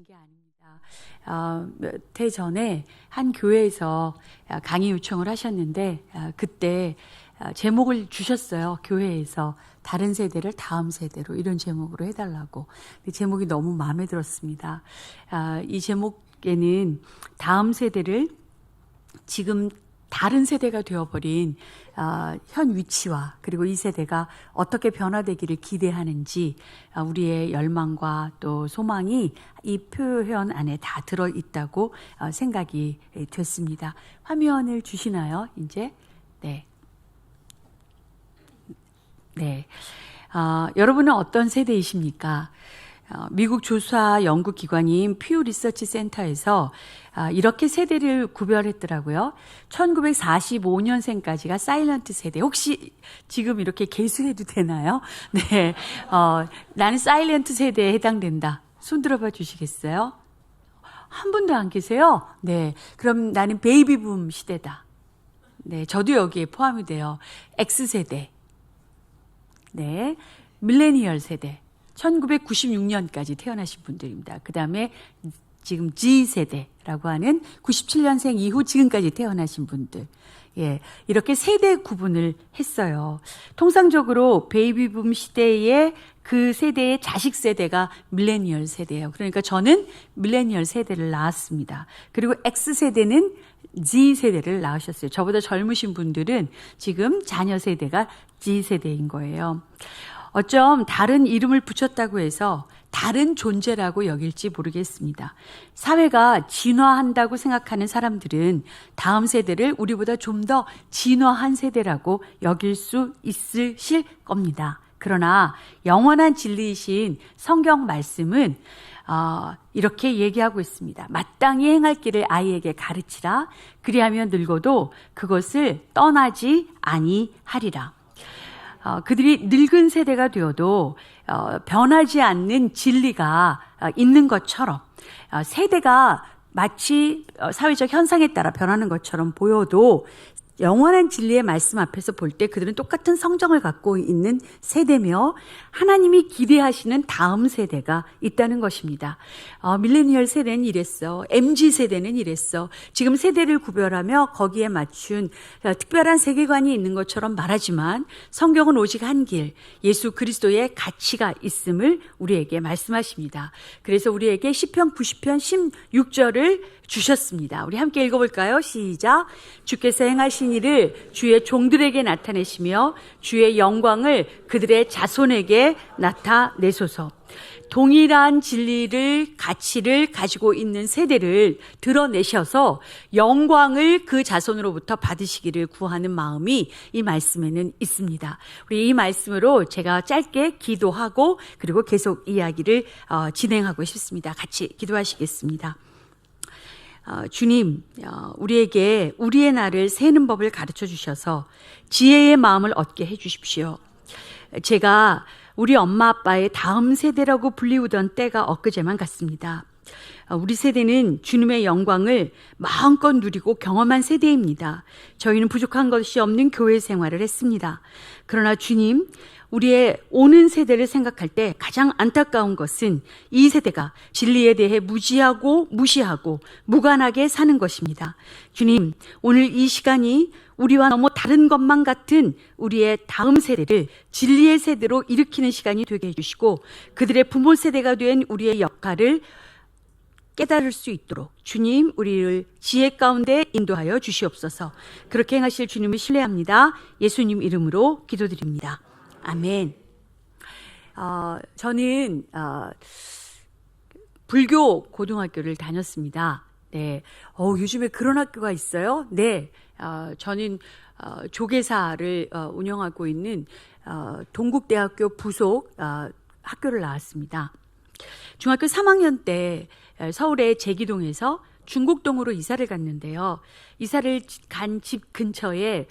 게 아닙니다. 몇 해 전에 한 교회에서 강의 요청을 하셨는데 그때 제목을 주셨어요. 교회에서 다른 세대를 다음 세대로 이런 제목으로 해달라고. 근데 제목이 너무 마음에 들었습니다. 이 제목에는 다음 세대를 지금 다른 세대가 되어버린 현 위치와 그리고 이 세대가 어떻게 변화되기를 기대하는지 우리의 열망과 또 소망이 이 표현 안에 다 들어있다고 생각이 됐습니다. 화면을 주시나요? 이제? 네. 여러분은 어떤 세대이십니까? 미국 조사 연구기관인 퓨 리서치 센터에서 이렇게 세대를 구별했더라고요. 1945년생까지가 사일런트 세대. 혹시 지금 이렇게 개수해도 되나요? 네, 나는 사일런트 세대에 해당된다. 손 들어봐 주시겠어요? 한 분도 안 계세요? 네, 그럼 나는 베이비붐 시대다. 네, 저도 여기에 포함이 돼요. X세대. 네, 밀레니얼 세대. 1996년까지 태어나신 분들입니다. 그 다음에 지금 G세대라고 하는 97년생 이후 지금까지 태어나신 분들. 예, 이렇게 세대 구분을 했어요. 통상적으로 베이비붐 시대의 그 세대의 자식 세대가 밀레니얼 세대예요. 그러니까 저는 밀레니얼 세대를 낳았습니다. 그리고 X세대는 G세대를 낳으셨어요. 저보다 젊으신 분들은 지금 자녀 세대가 G세대인 거예요. 어쩜 다른 이름을 붙였다고 해서 다른 존재라고 여길지 모르겠습니다. 사회가 진화한다고 생각하는 사람들은 다음 세대를 우리보다 좀 더 진화한 세대라고 여길 수 있으실 겁니다. 그러나 영원한 진리이신 성경 말씀은 이렇게 얘기하고 있습니다. 마땅히 행할 길을 아이에게 가르치라. 그리하면 늙어도 그것을 떠나지 아니하리라. 그들이 늙은 세대가 되어도 변하지 않는 진리가 있는 것처럼 세대가 마치 사회적 현상에 따라 변하는 것처럼 보여도 영원한 진리의 말씀 앞에서 볼 때 그들은 똑같은 성정을 갖고 있는 세대며 하나님이 기대하시는 다음 세대가 있다는 것입니다. 밀레니얼 세대는 이랬어. MZ 세대는 이랬어. 지금 세대를 구별하며 거기에 맞춘 특별한 세계관이 있는 것처럼 말하지만 성경은 오직 한 길, 예수 그리스도의 가치가 있음을 우리에게 말씀하십니다. 그래서 우리에게 시편 90편 16절을 주셨습니다. 우리 함께 읽어볼까요? 시작. 주께서 행하신 일을 주의 종들에게 나타내시며 주의 영광을 그들의 자손에게 나타내소서. 동일한 진리를 가치를 가지고 있는 세대를 드러내셔서 영광을 그 자손으로부터 받으시기를 구하는 마음이 이 말씀에는 있습니다. 우리 이 말씀으로 제가 짧게 기도하고 그리고 계속 이야기를 진행하고 싶습니다. 같이 기도하시겠습니다. 주님, 우리에게 우리의 날을 세는 법을 가르쳐 주셔서 지혜의 마음을 얻게 해 주십시오. 제가 우리 엄마 아빠의 다음 세대라고 불리우던 때가 엊그제만 같습니다. 우리 세대는 주님의 영광을 마음껏 누리고 경험한 세대입니다. 저희는 부족한 것이 없는 교회 생활을 했습니다. 그러나 주님, 우리의 오는 세대를 생각할 때 가장 안타까운 것은 이 세대가 진리에 대해 무지하고 무시하고 무관하게 사는 것입니다. 주님, 오늘 이 시간이 우리와 너무 다른 것만 같은 우리의 다음 세대를 진리의 세대로 일으키는 시간이 되게 해주시고 그들의 부모 세대가 된 우리의 역할을 깨달을 수 있도록 주님 우리를 지혜 가운데 인도하여 주시옵소서. 그렇게 행하실 주님을 신뢰합니다. 예수님 이름으로 기도드립니다. 아멘. 저는 불교 고등학교를 다녔습니다. 네. 요즘에 그런 학교가 있어요? 네. 저는 조계사를 운영하고 있는 동국대학교 부속 학교를 나왔습니다. 중학교 3학년 때 서울의 제기동에서 중국동으로 이사를 갔는데요. 이사를 간 집 근처에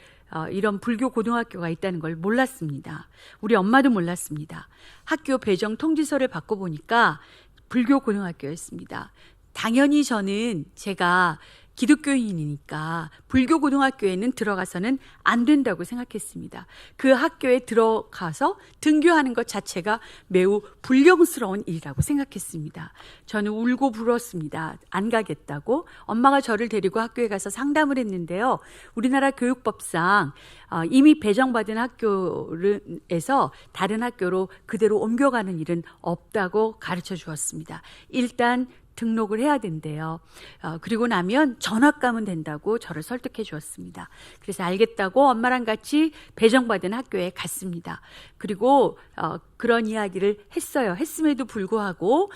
이런 불교 고등학교가 있다는 걸 몰랐습니다. 우리 엄마도 몰랐습니다. 학교 배정 통지서를 받고 보니까 불교 고등학교였습니다. 당연히 저는 제가 기독교인이니까 불교 고등학교에는 들어가서는 안 된다고 생각했습니다. 그 학교에 들어가서 등교하는 것 자체가 매우 불경스러운 일이라고 생각했습니다. 저는 울고 불었습니다. 안 가겠다고. 엄마가 저를 데리고 학교에 가서 상담을 했는데요. 우리나라 교육법상 이미 배정받은 학교에서 다른 학교로 그대로 옮겨가는 일은 없다고 가르쳐 주었습니다. 일단 등록을 해야 된대요. 그리고 나면 전학 가면 된다고 저를 설득해 주었습니다. 그래서 알겠다고 엄마랑 같이 배정받은 학교에 갔습니다. 그리고 그런 이야기를 했어요. 했음에도 불구하고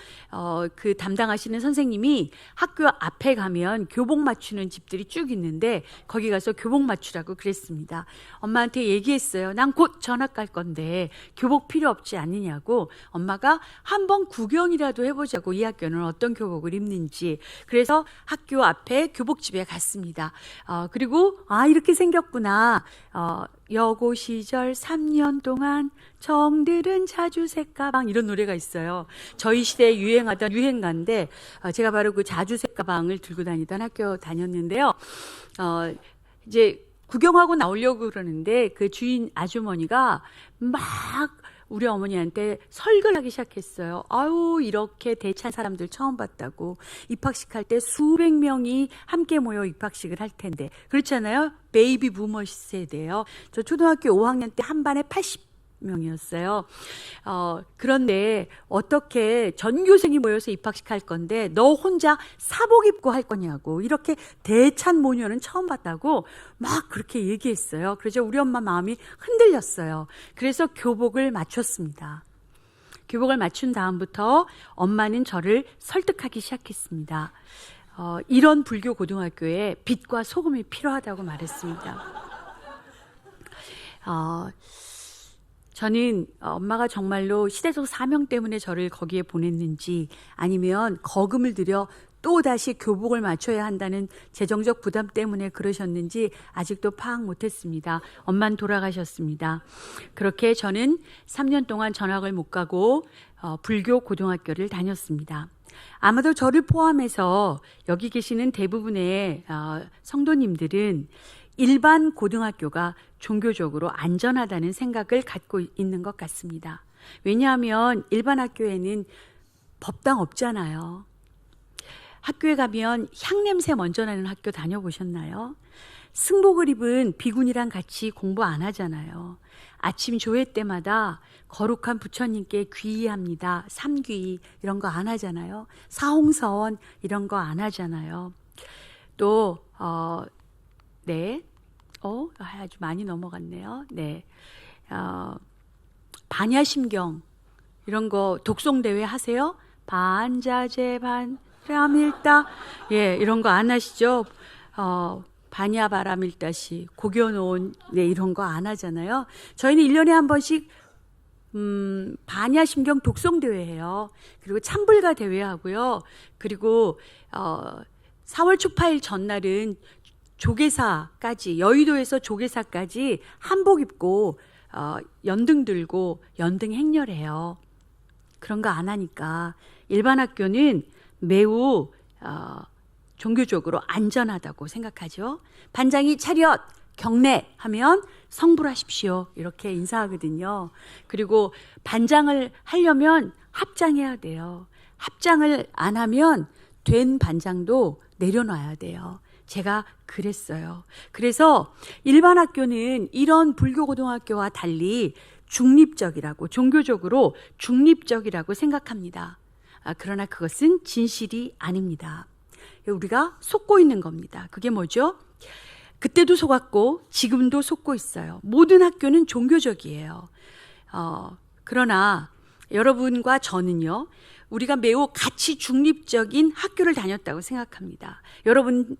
그 담당하시는 선생님이 학교 앞에 가면 교복 맞추는 집들이 쭉 있는데 거기 가서 교복 맞추라고 그랬습니다. 엄마한테 얘기했어요. 난 곧 전학 갈 건데 교복 필요 없지 않느냐고. 엄마가 한번 구경이라도 해보자고, 이 학교는 어떤 교복을 입는지. 그래서 학교 앞에 교복집에 갔습니다. 그리고 이렇게 생겼구나. 여고 시절 3년 동안 정들은 자주색 가방, 이런 노래가 있어요. 저희 시대에 유행하던 유행가인데 제가 바로 그 자주색 가방을 들고 다니던 학교 다녔는데요. 이제 구경하고 나오려고 그러는데 그 주인 아주머니가 막 우리 어머니한테 설교를 하기 시작했어요. 아유, 이렇게 대찬 사람들 처음 봤다고. 입학식 할 때 수백 명이 함께 모여 입학식을 할 텐데. 그렇잖아요. 베이비 부머 세대예요. 저 초등학교 5학년 때 한 반에 80명이었어요. 그런데 어떻게 전교생이 모여서 입학식 할 건데 너 혼자 사복 입고 할 거냐고. 이렇게 대찬 모녀는 처음 봤다고 막 그렇게 얘기했어요. 그래서 우리 엄마 마음이 흔들렸어요. 그래서 교복을 맞췄습니다. 교복을 맞춘 다음부터 엄마는 저를 설득하기 시작했습니다. 이런 불교 고등학교에 빛과 소금이 필요하다고 말했습니다. 저는 엄마가 정말로 시대적 사명 때문에 저를 거기에 보냈는지 아니면 거금을 들여 또다시 교복을 맞춰야 한다는 재정적 부담 때문에 그러셨는지 아직도 파악 못했습니다. 엄마는 돌아가셨습니다. 그렇게 저는 3년 동안 전학을 못 가고 불교 고등학교를 다녔습니다. 아마도 저를 포함해서 여기 계시는 대부분의 성도님들은 일반 고등학교가 종교적으로 안전하다는 생각을 갖고 있는 것 같습니다. 왜냐하면 일반 학교에는 법당 없잖아요. 학교에 가면 향냄새 먼저 나는 학교 다녀보셨나요? 승복을 입은 비군이랑 같이 공부 안 하잖아요. 아침 조회 때마다 거룩한 부처님께 귀의합니다. 삼귀의 이런 거 안 하잖아요. 사홍서원 이런 거 안 하잖아요. 또 아주 많이 넘어갔네요. 네, 반야심경 이런 거 독송대회 하세요? 반자재반 바람일다, 이런 거 안 하시죠? 반야 바람일다시 고겨놓은 이런 거 안 하잖아요. 저희는 1년에 한 번씩 반야심경 독송대회 해요. 그리고 참불가 대회 하고요. 그리고 4월 초파일 전날은 조계사까지, 여의도에서 조계사까지 한복 입고 연등 들고 연등 행렬해요. 그런 거 안 하니까 일반 학교는 매우 종교적으로 안전하다고 생각하죠. 반장이 차렷 경례 하면 성불하십시오 이렇게 인사하거든요. 그리고 반장을 하려면 합장해야 돼요. 합장을 안 하면 된 반장도 내려놔야 돼요. 제가 그랬어요. 그래서 일반 학교는 이런 불교 고등학교와 달리 중립적이라고, 종교적으로 중립적이라고 생각합니다. 그러나 그것은 진실이 아닙니다. 우리가 속고 있는 겁니다. 그게 뭐죠? 그때도 속았고 지금도 속고 있어요. 모든 학교는 종교적이에요. 그러나 여러분과 저는요, 우리가 매우 가치 중립적인 학교를 다녔다고 생각합니다. 여러분은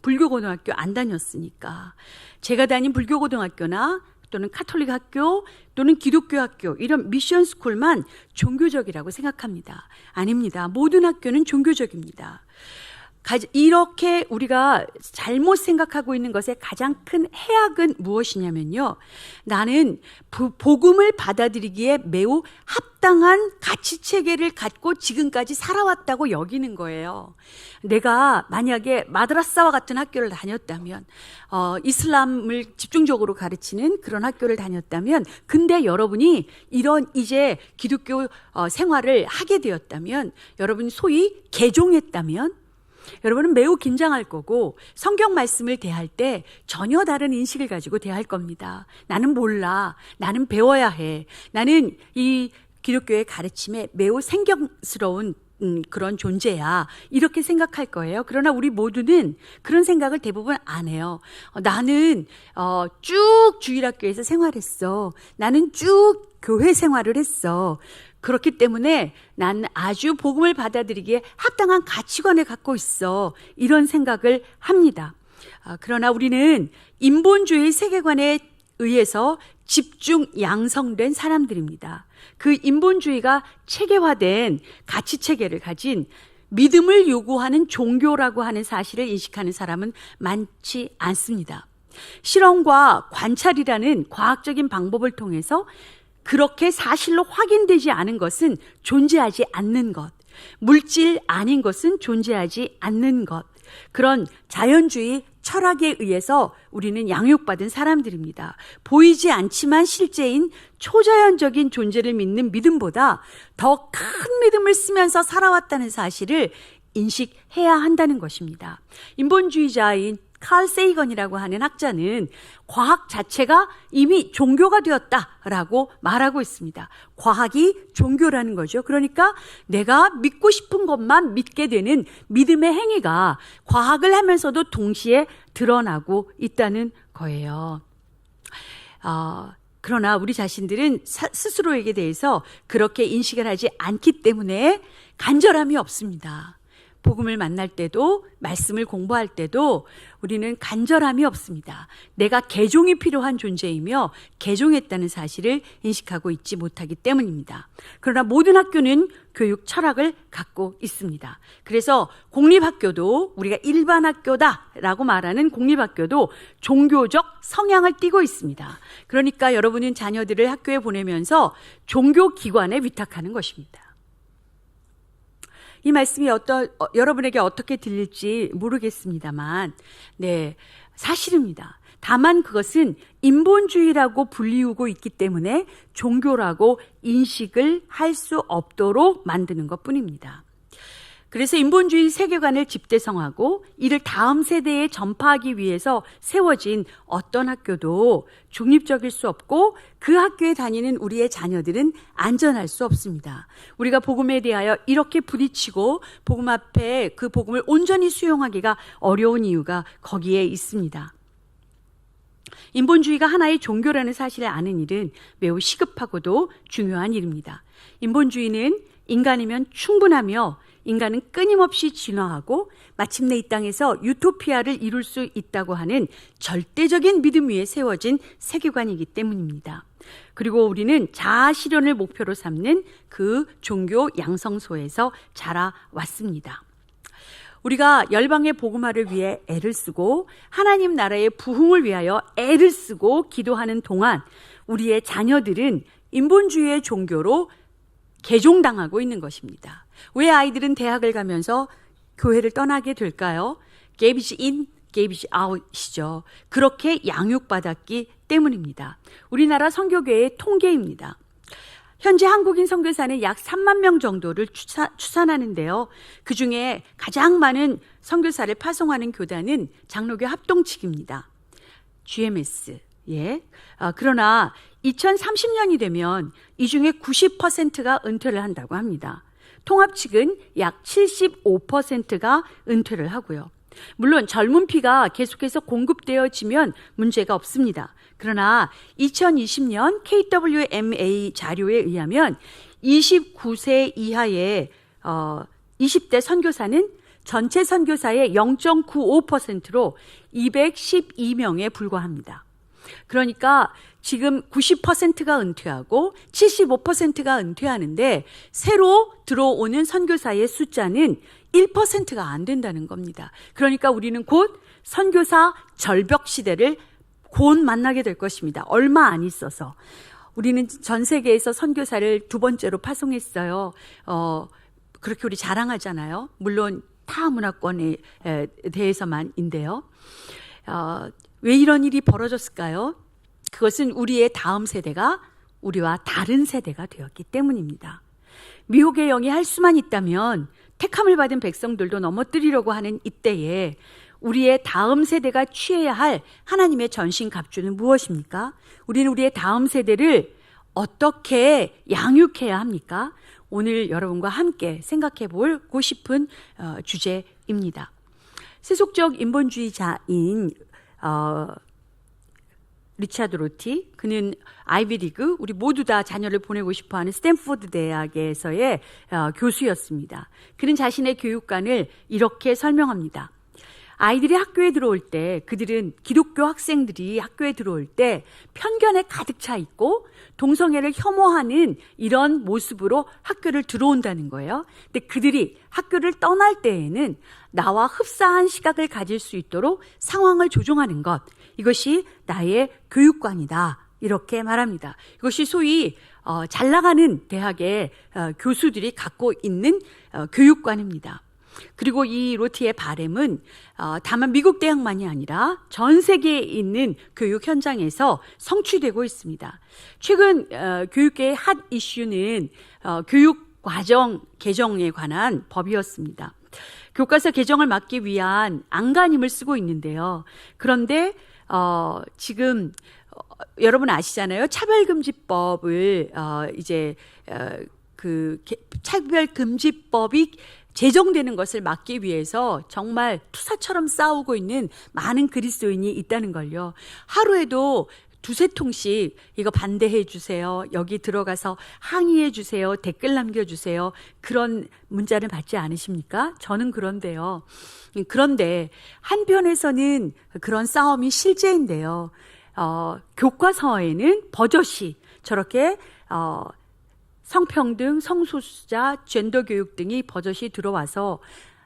불교고등학교 안 다녔으니까. 제가 다닌 불교고등학교나 또는 카톨릭 학교 또는 기독교 학교, 이런 미션 스쿨만 종교적이라고 생각합니다. 아닙니다. 모든 학교는 종교적입니다. 이렇게 우리가 잘못 생각하고 있는 것의 가장 큰 해악은 무엇이냐면요. 나는 복음을 받아들이기에 매우 합당한 가치체계를 갖고 지금까지 살아왔다고 여기는 거예요. 내가 만약에 마드라사와 같은 학교를 다녔다면, 이슬람을 집중적으로 가르치는 그런 학교를 다녔다면, 근데 여러분이 이런 이제 기독교 생활을 하게 되었다면, 여러분이 소위 개종했다면, 여러분은 매우 긴장할 거고 성경 말씀을 대할 때 전혀 다른 인식을 가지고 대할 겁니다. 나는 몰라. 나는 배워야 해. 나는 이 기독교의 가르침에 매우 생경스러운 그런 존재야. 이렇게 생각할 거예요. 그러나 우리 모두는 그런 생각을 대부분 안 해요. 나는 쭉 주일학교에서 생활했어. 나는 쭉 교회 생활을 했어. 그렇기 때문에 난 아주 복음을 받아들이기에 합당한 가치관을 갖고 있어. 이런 생각을 합니다. 그러나 우리는 인본주의 세계관에 의해서 집중 양성된 사람들입니다. 그 인본주의가 체계화된 가치체계를 가진 믿음을 요구하는 종교라고 하는 사실을 인식하는 사람은 많지 않습니다. 실험과 관찰이라는 과학적인 방법을 통해서 그렇게 사실로 확인되지 않은 것은 존재하지 않는 것, 물질 아닌 것은 존재하지 않는 것, 그런 자연주의 철학에 의해서 우리는 양육받은 사람들입니다. 보이지 않지만 실제인 초자연적인 존재를 믿는 믿음보다 더 큰 믿음을 쓰면서 살아왔다는 사실을 인식해야 한다는 것입니다. 인본주의자인 칼 세이건이라고 하는 학자는 과학 자체가 이미 종교가 되었다라고 말하고 있습니다. 과학이 종교라는 거죠. 그러니까 내가 믿고 싶은 것만 믿게 되는 믿음의 행위가 과학을 하면서도 동시에 드러나고 있다는 거예요. 그러나 우리 자신들은 스스로에게 대해서 그렇게 인식을 하지 않기 때문에 간절함이 없습니다. 복음을 만날 때도 말씀을 공부할 때도 우리는 간절함이 없습니다. 내가 개종이 필요한 존재이며 개종했다는 사실을 인식하고 있지 못하기 때문입니다. 그러나 모든 학교는 교육 철학을 갖고 있습니다. 그래서 공립학교도 우리가 일반 학교다라고 말하는 공립학교도 종교적 성향을 띠고 있습니다. 그러니까 여러분은 자녀들을 학교에 보내면서 종교기관에 위탁하는 것입니다. 이 말씀이 여러분에게 어떻게 들릴지 모르겠습니다만, 네, 사실입니다. 다만 그것은 인본주의라고 불리우고 있기 때문에 종교라고 인식을 할 수 없도록 만드는 것 뿐입니다. 그래서 인본주의 세계관을 집대성하고 이를 다음 세대에 전파하기 위해서 세워진 어떤 학교도 중립적일 수 없고 그 학교에 다니는 우리의 자녀들은 안전할 수 없습니다. 우리가 복음에 대하여 이렇게 부딪히고 복음 앞에 그 복음을 온전히 수용하기가 어려운 이유가 거기에 있습니다. 인본주의가 하나의 종교라는 사실을 아는 일은 매우 시급하고도 중요한 일입니다. 인본주의는 인간이면 충분하며 인간은 끊임없이 진화하고 마침내 이 땅에서 유토피아를 이룰 수 있다고 하는 절대적인 믿음 위에 세워진 세계관이기 때문입니다. 그리고 우리는 자아 실현을 목표로 삼는 그 종교 양성소에서 자라왔습니다. 우리가 열방의 복음화를 위해 애를 쓰고 하나님 나라의 부흥을 위하여 애를 쓰고 기도하는 동안 우리의 자녀들은 인본주의의 종교로 개종당하고 있는 것입니다. 왜 아이들은 대학을 가면서 교회를 떠나게 될까요? 게이비지 인, 게이비지 아웃이죠. 그렇게 양육받았기 때문입니다. 우리나라 선교계의 통계입니다. 현재 한국인 선교사는 약 3만 명 정도를 추산하는데요. 그중에 가장 많은 선교사를 파송하는 교단은 장로교 합동측입니다. GMS. 예. 그러나 2030년이 되면 이 중에 90%가 은퇴를 한다고 합니다. 통합 측은 약 75%가 은퇴를 하고요. 물론 젊은 피가 계속해서 공급되어지면 문제가 없습니다. 그러나 2020년 KWMA 자료에 의하면 29세 이하의 20대 선교사는 전체 선교사의 0.95%로 212명에 불과합니다. 그러니까 지금 90%가 은퇴하고 75%가 은퇴하는데 새로 들어오는 선교사의 숫자는 1%가 안 된다는 겁니다. 그러니까 우리는 곧 선교사 절벽 시대를 곧 만나게 될 것입니다. 얼마 안 있어서. 우리는 전 세계에서 선교사를 2번째로 파송했어요. 그렇게 우리 자랑하잖아요. 물론 타 문화권에 대해서만인데요. 왜 이런 일이 벌어졌을까요? 그것은 우리의 다음 세대가 우리와 다른 세대가 되었기 때문입니다. 미혹의 영이 할 수만 있다면 택함을 받은 백성들도 넘어뜨리려고 하는 이때에 우리의 다음 세대가 취해야 할 하나님의 전신갑주는 무엇입니까? 우리는 우리의 다음 세대를 어떻게 양육해야 합니까? 오늘 여러분과 함께 생각해 보고 싶은 주제입니다. 세속적 인본주의자인 리차드 로티, 그는 아이비리그, 우리 모두 다 자녀를 보내고 싶어하는 스탠포드 대학에서의 교수였습니다. 그는 자신의 교육관을 이렇게 설명합니다. 아이들이 학교에 들어올 때, 그들은 기독교 학생들이 학교에 들어올 때 편견에 가득 차 있고 동성애를 혐오하는 이런 모습으로 학교를 들어온다는 거예요. 근데 그들이 학교를 떠날 때에는 나와 흡사한 시각을 가질 수 있도록 상황을 조종하는 것, 이것이 나의 교육관이다, 이렇게 말합니다. 이것이 소위 잘 나가는 대학의 교수들이 갖고 있는 교육관입니다. 그리고 이 로티의 바램은 다만 미국 대학만이 아니라 전 세계에 있는 교육 현장에서 성취되고 있습니다. 최근 교육계의 핫 이슈는 교육 과정 개정에 관한 법이었습니다. 교과서 개정을 막기 위한 안간힘을 쓰고 있는데요. 그런데 지금 여러분 아시잖아요. 차별금지법을 차별금지법이 제정되는 것을 막기 위해서 정말 투사처럼 싸우고 있는 많은 그리스도인이 있다는 걸요. 하루에도 2-3통씩 이거 반대해 주세요, 여기 들어가서 항의해 주세요, 댓글 남겨주세요, 그런 문자를 받지 않으십니까? 저는 그런데요. 그런데 한편에서는 그런 싸움이 실제인데요. 교과서에는 버젓이 저렇게 성평등, 성소수자, 젠더 교육 등이 버젓이 들어와서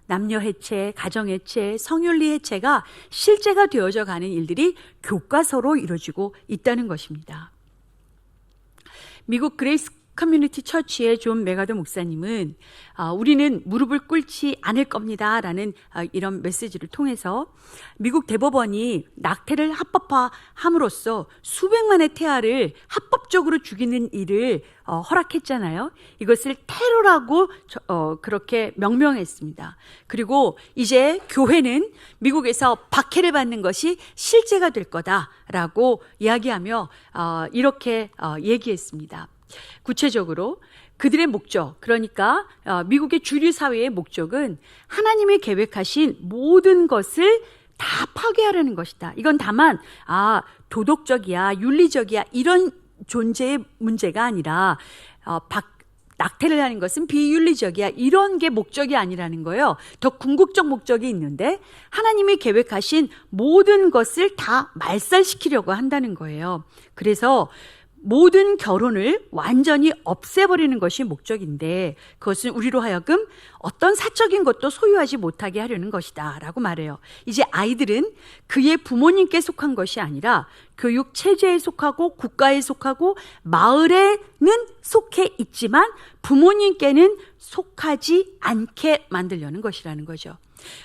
남녀 해체, 가정 해체, 성윤리 해체가 실제가 되어져 가는 일들이 교과서로 이루어지고 있다는 것입니다. 미국 그레이스 커뮤니티 처치의 존 메가더 목사님은 우리는 무릎을 꿇지 않을 겁니다 라는 이런 메시지를 통해서 미국 대법원이 낙태를 합법화함으로써 수백만의 태아를 합법적으로 죽이는 일을 허락했잖아요. 이것을 테러라고 그렇게 명명했습니다. 그리고 이제 교회는 미국에서 박해를 받는 것이 실제가 될 거다라고 이야기하며 이렇게 얘기했습니다. 구체적으로 그들의 목적, 그러니까 미국의 주류 사회의 목적은 하나님이 계획하신 모든 것을 다 파괴하려는 것이다. 이건 다만 도덕적이야, 윤리적이야 이런 존재의 문제가 아니라 낙태를 하는 것은 비윤리적이야, 이런 게 목적이 아니라는 거예요. 더 궁극적 목적이 있는데 하나님이 계획하신 모든 것을 다 말살시키려고 한다는 거예요. 그래서 모든 결혼을 완전히 없애버리는 것이 목적인데 그것은 우리로 하여금 어떤 사적인 것도 소유하지 못하게 하려는 것이다 라고 말해요. 이제 아이들은 그의 부모님께 속한 것이 아니라 교육 체제에 속하고 국가에 속하고 마을에는 속해 있지만 부모님께는 속하지 않게 만들려는 것이라는 거죠.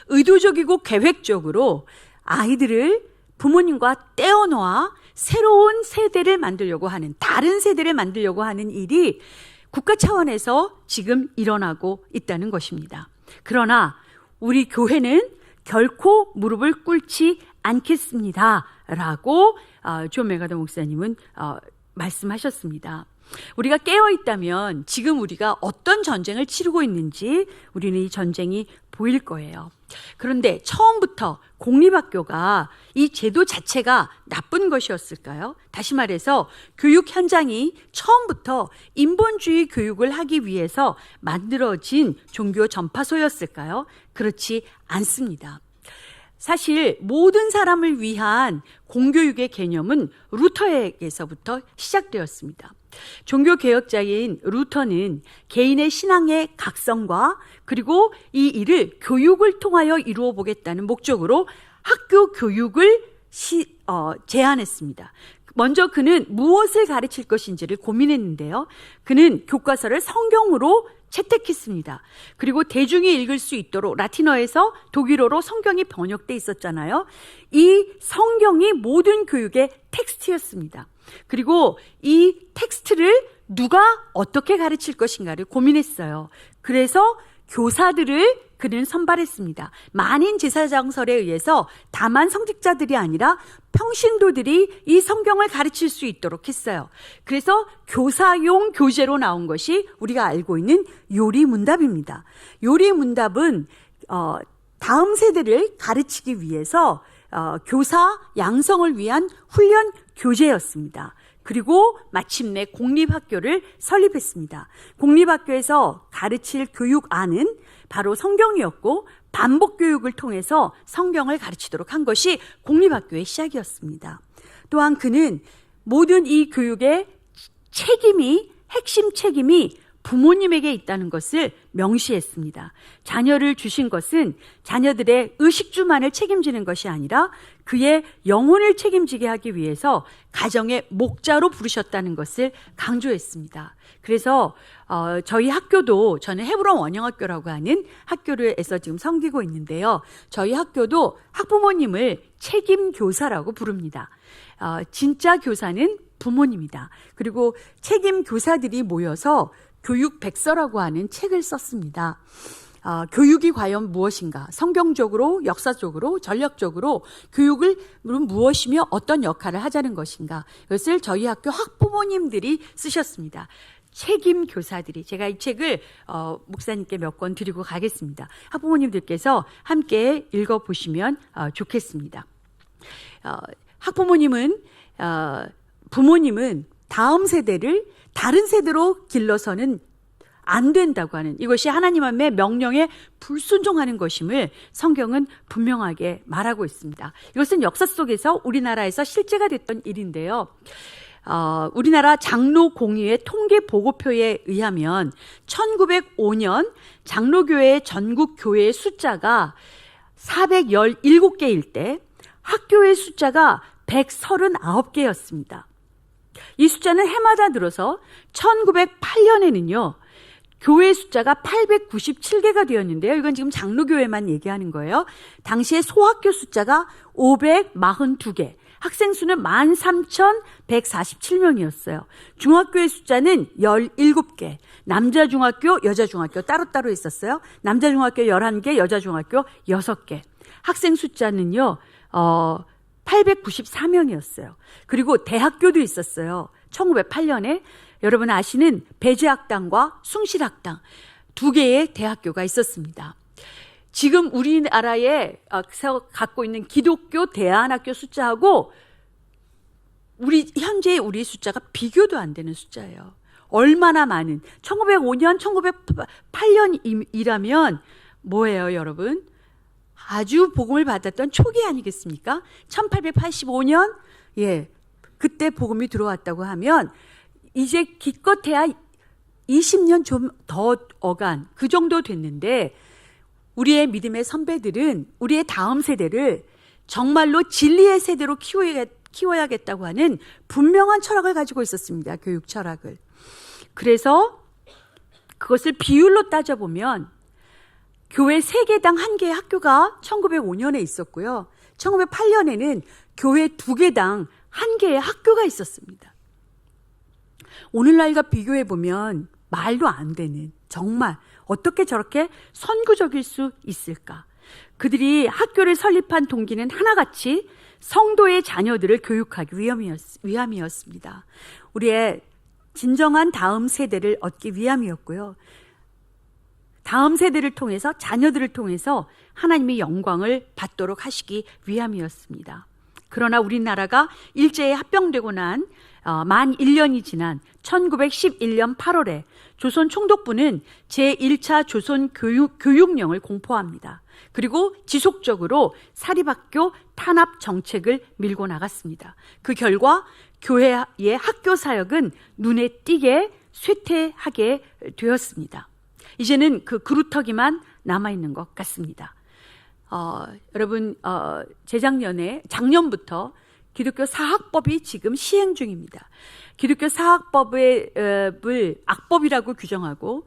의도적이고 계획적으로 아이들을 부모님과 떼어놓아 새로운 세대를 만들려고 하는, 다른 세대를 만들려고 하는 일이 국가 차원에서 지금 일어나고 있다는 것입니다. 그러나 우리 교회는 결코 무릎을 꿇지 않겠습니다 라고 존 메가더 목사님은 말씀하셨습니다. 우리가 깨어있다면 지금 우리가 어떤 전쟁을 치르고 있는지 우리는 이 전쟁이 보일 거예요. 그런데 처음부터 공립학교가 이 제도 자체가 나쁜 것이었을까요? 다시 말해서 교육 현장이 처음부터 인본주의 교육을 하기 위해서 만들어진 종교 전파소였을까요? 그렇지 않습니다. 사실 모든 사람을 위한 공교육의 개념은 루터에게서부터 시작되었습니다. 종교개혁자인 루터는 개인의 신앙의 각성과 그리고 이 일을 교육을 통하여 이루어 보겠다는 목적으로 학교 교육을 제안했습니다. 먼저 그는 무엇을 가르칠 것인지를 고민했는데요. 그는 교과서를 성경으로 채택했습니다. 그리고 대중이 읽을 수 있도록 라틴어에서 독일어로 성경이 번역돼 있었잖아요. 이 성경이 모든 교육의 텍스트였습니다. 그리고 이 텍스트를 누가 어떻게 가르칠 것인가를 고민했어요. 그래서 교사들을 그는 선발했습니다. 만인 제사장설에 의해서 다만 성직자들이 아니라 평신도들이 이 성경을 가르칠 수 있도록 했어요. 그래서 교사용 교재로 나온 것이 우리가 알고 있는 요리문답입니다. 요리문답은 다음 세대를 가르치기 위해서 교사 양성을 위한 훈련 교재였습니다. 그리고 마침내 공립학교를 설립했습니다. 공립학교에서 가르칠 교육안은 바로 성경이었고 반복 교육을 통해서 성경을 가르치도록 한 것이 공립학교의 시작이었습니다. 또한 그는 모든 이 교육의 핵심 책임이 부모님에게 있다는 것을 명시했습니다. 자녀를 주신 것은 자녀들의 의식주만을 책임지는 것이 아니라 그의 영혼을 책임지게 하기 위해서 가정의 목자로 부르셨다는 것을 강조했습니다. 그래서 저희 학교도, 저는 헤브론 원영학교라고 하는 학교에서 지금 섬기고 있는데요. 저희 학교도 학부모님을 책임교사라고 부릅니다. 진짜 교사는 부모님이다. 그리고 책임교사들이 모여서 교육백서라고 하는 책을 썼습니다. 교육이 과연 무엇인가? 성경적으로, 역사적으로, 전략적으로 교육을 무엇이며 어떤 역할을 하자는 것인가? 이것을 저희 학교 학부모님들이 쓰셨습니다. 책임 교사들이. 제가 이 책을 목사님께 몇 권 드리고 가겠습니다. 학부모님들께서 함께 읽어보시면 좋겠습니다. 부모님은 다음 세대를 다른 세대로 길러서는 안 된다고 하는, 이것이 하나님 앞에 명령에 불순종하는 것임을 성경은 분명하게 말하고 있습니다. 이것은 역사 속에서 우리나라에서 실제가 됐던 일인데요. 우리나라 장로공의회 통계 보고표에 의하면 1905년 장로교회 전국 교회의 숫자가 417개일 때 학교의 숫자가 139개였습니다. 이 숫자는 해마다 늘어서 1908년에는요, 교회 숫자가 897개가 되었는데요. 이건 지금 장로교회만 얘기하는 거예요. 당시에 소학교 숫자가 542개, 학생 수는 13,147명이었어요. 중학교의 숫자는 17개, 남자 중학교, 여자 중학교 따로따로 있었어요. 남자 중학교 11개, 여자 중학교 6개. 학생 숫자는요, 894명이었어요. 그리고 대학교도 있었어요. 1908년에 여러분 아시는 배제학당과 숭실학당 두 개의 대학교가 있었습니다. 지금 우리나라에 갖고 있는 기독교 대안학교 숫자하고 현재 우리 숫자가 비교도 안 되는 숫자예요. 얼마나 많은, 1905년, 1908년이라면 뭐예요, 여러분? 아주 복음을 받았던 초기 아니겠습니까? 1885년, 그때 복음이 들어왔다고 하면 이제 기껏해야 20년 좀 더 어간 그 정도 됐는데, 우리의 믿음의 선배들은 우리의 다음 세대를 정말로 진리의 세대로 키워야겠다고 하는 분명한 철학을 가지고 있었습니다. 교육 철학을. 그래서 그것을 비율로 따져보면 교회 3개당 1개의 학교가 1905년에 있었고요. 1908년에는 교회 2개당 1개의 학교가 있었습니다. 오늘날과 비교해보면 말도 안 되는, 정말 어떻게 저렇게 선구적일 수 있을까? 그들이 학교를 설립한 동기는 하나같이 성도의 자녀들을 교육하기 위함이었습니다. 우리의 진정한 다음 세대를 얻기 위함이었고요. 다음 세대를 통해서, 자녀들을 통해서 하나님의 영광을 받도록 하시기 위함이었습니다. 그러나 우리나라가 일제에 합병되고 난 만 1년이 지난 1911년 8월에 조선 총독부는 제1차 조선 교육령을 공포합니다. 그리고 지속적으로 사립학교 탄압 정책을 밀고 나갔습니다. 그 결과 교회의 학교 사역은 눈에 띄게 쇠퇴하게 되었습니다. 이제는 그 그루터기만 남아있는 것 같습니다. 여러분, 작년부터 기독교 사학법이 지금 시행 중입니다. 기독교 사학법을 악법이라고 규정하고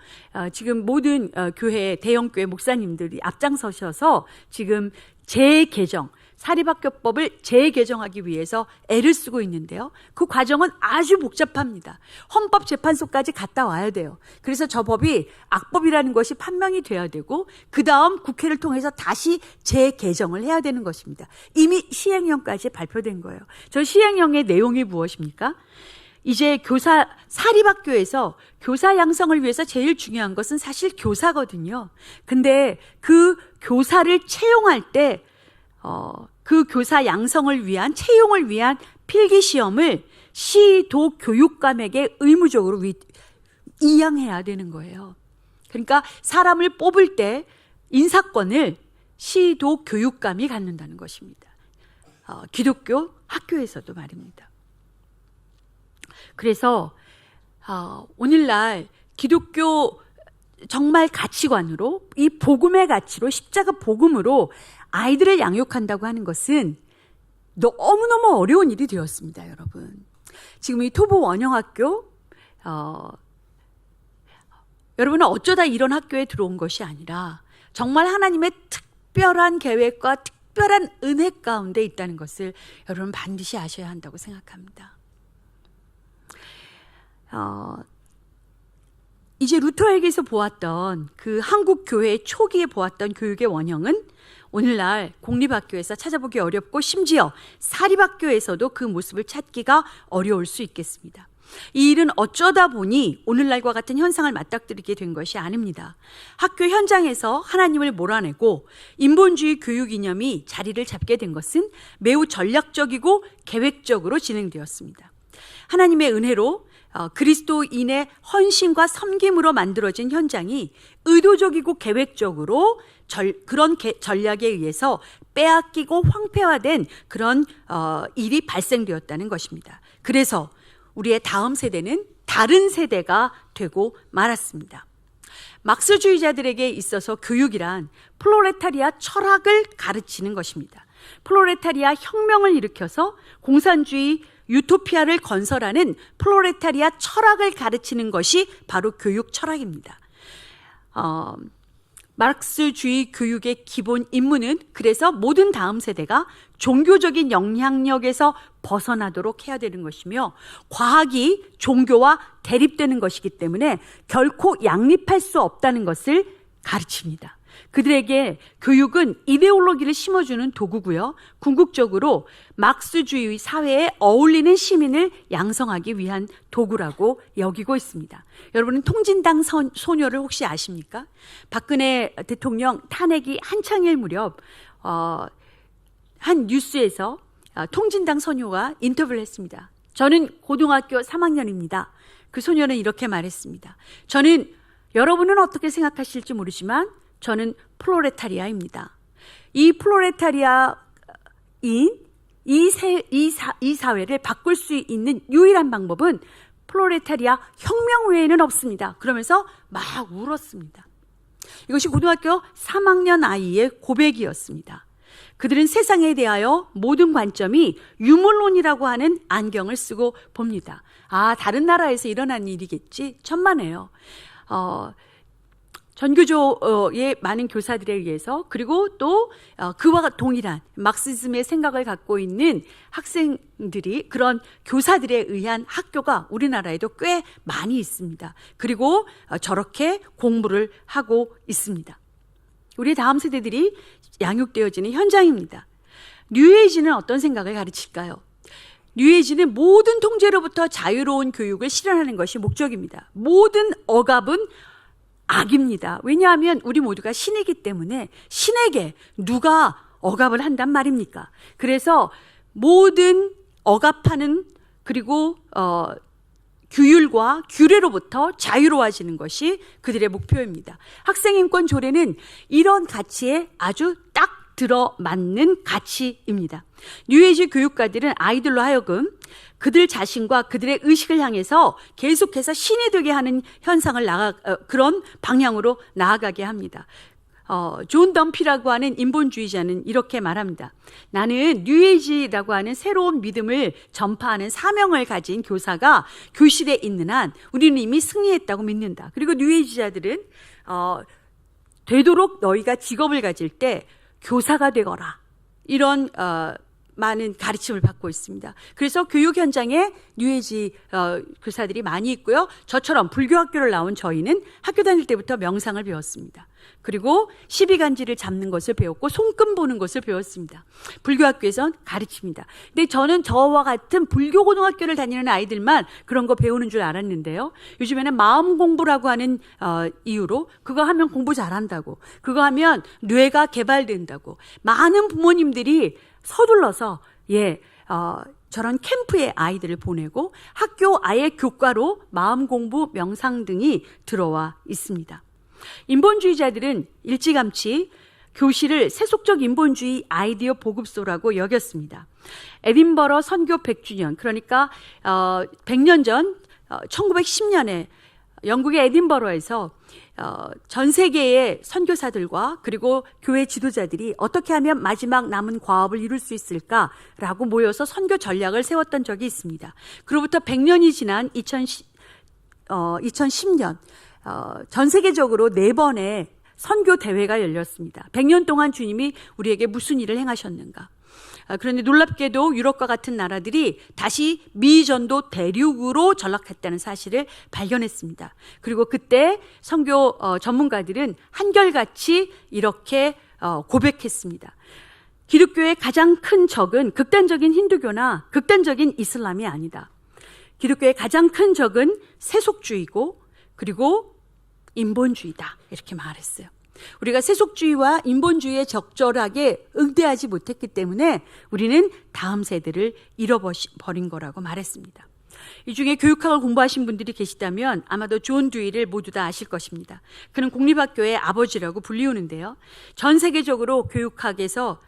지금 모든 교회, 대형교회 목사님들이 앞장서셔서 지금 재개정, 사립학교법을 재개정하기 위해서 애를 쓰고 있는데요. 그 과정은 아주 복잡합니다. 헌법재판소까지 갔다 와야 돼요. 그래서 저 법이 악법이라는 것이 판명이 돼야 되고 그 다음 국회를 통해서 다시 재개정을 해야 되는 것입니다. 이미 시행령까지 발표된 거예요. 저 시행령의 내용이 무엇입니까? 이제 사립학교에서 교사 양성을 위해서 제일 중요한 것은 사실 교사거든요. 근데 그 교사를 채용할 때 그 교사 양성을 위한 채용을 위한 필기시험을 시도 교육감에게 의무적으로 이양해야 되는 거예요. 그러니까 사람을 뽑을 때 인사권을 시도 교육감이 갖는다는 것입니다. 기독교 학교에서도 말입니다. 그래서 오늘날 기독교 정말 가치관으로 이 복음의 가치로 십자가 복음으로 아이들을 양육한다고 하는 것은 너무너무 어려운 일이 되었습니다, 여러분. 지금 이 토보 원영학교 여러분은 어쩌다 이런 학교에 들어온 것이 아니라 정말 하나님의 특별한 계획과 특별한 은혜 가운데 있다는 것을 여러분 반드시 아셔야 한다고 생각합니다. 이제 루터에게서 보았던 그 한국 교회 초기에 보았던 교육의 원형은 오늘날 공립학교에서 찾아보기 어렵고 심지어 사립학교에서도 그 모습을 찾기가 어려울 수 있겠습니다. 이 일은 어쩌다 보니 오늘날과 같은 현상을 맞닥뜨리게 된 것이 아닙니다. 학교 현장에서 하나님을 몰아내고 인본주의 교육 이념이 자리를 잡게 된 것은 매우 전략적이고 계획적으로 진행되었습니다. 하나님의 은혜로 그리스도인의 헌신과 섬김으로 만들어진 현장이 의도적이고 계획적으로 그런 전략에 의해서 빼앗기고 황폐화된 그런 일이 발생되었다는 것입니다. 그래서 우리의 다음 세대는 다른 세대가 되고 말았습니다. 막스주의자들에게 있어서 교육이란 플로레타리아 철학을 가르치는 것입니다. 플로레타리아 혁명을 일으켜서 공산주의 유토피아를 건설하는 플로레타리아 철학을 가르치는 것이 바로 교육 철학입니다. 마르크스주의 교육의 기본 임무는 그래서 모든 다음 세대가 종교적인 영향력에서 벗어나도록 해야 되는 것이며 과학이 종교와 대립되는 것이기 때문에 결코 양립할 수 없다는 것을 가르칩니다. 그들에게 교육은 이데올로기를 심어주는 도구고요. 궁극적으로 막스주의 사회에 어울리는 시민을 양성하기 위한 도구라고 여기고 있습니다. 여러분은 통진당 소녀를 혹시 아십니까? 박근혜 대통령 탄핵이 한창일 무렵 한 뉴스에서 통진당 소녀가 인터뷰를 했습니다. 저는 고등학교 3학년입니다. 그 소녀는 이렇게 말했습니다. 저는 여러분은 어떻게 생각하실지 모르지만 저는 플로레타리아입니다. 이 플로레타리아인 이 사회를 바꿀 수 있는 유일한 방법은 플로레타리아 혁명 외에는 없습니다. 그러면서 막 울었습니다. 이것이 고등학교 3학년 아이의 고백이었습니다. 그들은 세상에 대하여 모든 관점이 유물론이라고 하는 안경을 쓰고 봅니다. 다른 나라에서 일어난 일이겠지? 천만에요. 전교조의 많은 교사들에 의해서 그리고 또 그와 동일한 막시즘의 생각을 갖고 있는 학생들이 그런 교사들에 의한 학교가 우리나라에도 꽤 많이 있습니다. 그리고 저렇게 공부를 하고 있습니다. 우리 다음 세대들이 양육되어지는 현장입니다. 뉴에이지는 어떤 생각을 가르칠까요? 뉴에이지는 모든 통제로부터 자유로운 교육을 실현하는 것이 목적입니다. 모든 억압은 악입니다. 왜냐하면 우리 모두가 신이기 때문에 신에게 누가 억압을 한단 말입니까? 그래서 모든 억압하는 그리고 규율과 규례로부터 자유로워지는 것이 그들의 목표입니다. 학생인권 조례는 이런 가치에 아주 딱 들어맞는 가치입니다. 뉴에이지 교육가들은 아이들로 하여금 그들 자신과 그들의 의식을 향해서 계속해서 신이 되게 하는 현상을 그런 방향으로 나아가게 합니다. 존 덤피라고 하는 인본주의자는 이렇게 말합니다. 나는 뉴에이지라고 하는 새로운 믿음을 전파하는 사명을 가진 교사가 교실에 있는 한 우리는 이미 승리했다고 믿는다. 그리고 뉴에이지자들은 되도록 너희가 직업을 가질 때 교사가 되거라. 이런 많은 가르침을 받고 있습니다. 그래서 교육 현장에 뉴에이지 교사들이 많이 있고요. 저처럼 불교 학교를 나온 저희는 학교 다닐 때부터 명상을 배웠습니다. 그리고 시비간지를 잡는 것을 배웠고 손금 보는 것을 배웠습니다. 불교 학교에선 가르칩니다. 근데 저는 저와 같은 불교 고등학교를 다니는 아이들만 그런 거 배우는 줄 알았는데요. 요즘에는 마음 공부라고 하는 이유로 그거 하면 공부 잘한다고, 그거 하면 뇌가 개발된다고 많은 부모님들이 서둘러서 저런 캠프에 아이들을 보내고 학교 아예 교과로 마음 공부, 명상 등이 들어와 있습니다. 인본주의자들은 일찌감치 교실을 세속적 인본주의 아이디어 보급소라고 여겼습니다. 에딘버러 선교 100주년, 그러니까 100년 전 1910년에 영국의 에딘버러에서 전 세계의 선교사들과 그리고 교회 지도자들이 어떻게 하면 마지막 남은 과업을 이룰 수 있을까라고 모여서 선교 전략을 세웠던 적이 있습니다. 그로부터 100년이 지난 2010년 전 세계적으로 4번의 선교 대회가 열렸습니다. 100년 동안 주님이 우리에게 무슨 일을 행하셨는가. 그런데 놀랍게도 유럽과 같은 나라들이 다시 미전도 대륙으로 전락했다는 사실을 발견했습니다. 그리고 그때 선교 전문가들은 한결같이 이렇게 고백했습니다. 기독교의 가장 큰 적은 극단적인 힌두교나 극단적인 이슬람이 아니다. 기독교의 가장 큰 적은 세속주의고 그리고 인본주의다. 이렇게 말했어요. 우리가 세속주의와 인본주의에 적절하게 응대하지 못했기 때문에 우리는 다음 세대를 잃어버린 거라고 말했습니다. 이 중에 교육학을 공부하신 분들이 계시다면 아마도 존 듀이를 모두 다 아실 것입니다. 그는 공립학교의 아버지라고 불리우는데요. 전 세계적으로 교육학에서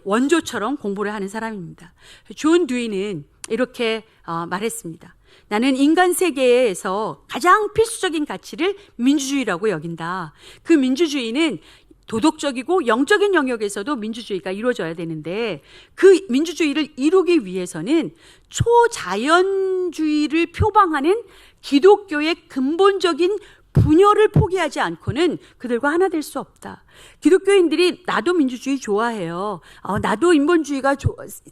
원조처럼 공부를 하는 사람입니다. 존 듀이는 이렇게 말했습니다. 나는 인간 세계에서 가장 필수적인 가치를 민주주의라고 여긴다. 그 민주주의는 도덕적이고 영적인 영역에서도 민주주의가 이루어져야 되는데 그 민주주의를 이루기 위해서는 초자연주의를 표방하는 기독교의 근본적인 분열을 포기하지 않고는 그들과 하나 될 수 없다. 기독교인들이 나도 민주주의 좋아해요. 나도 인본주의가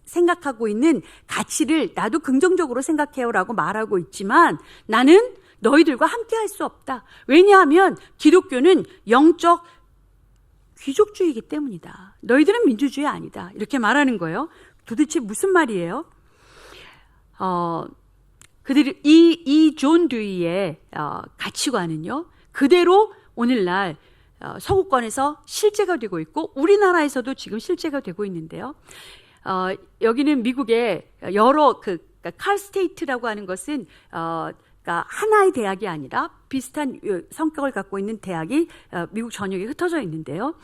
생각하고 있는 가치를 나도 긍정적으로 생각해요 라고 말하고 있지만 나는 너희들과 함께 할 수 없다. 왜냐하면 기독교는 영적 귀족주의이기 때문이다. 너희들은 민주주의 아니다. 이렇게 말하는 거예요. 도대체 무슨 말이에요? 그들이 이 존 듀이의 가치관은요, 그대로 오늘날 서구권에서 실제가 되고 있고 우리나라에서도 지금 실제가 되고 있는데요. 여기는 미국의 여러 칼스테이트라고 하는 것은 그러니까 하나의 대학이 아니라 비슷한 성격을 갖고 있는 대학이 미국 전역에 흩어져 있는데요.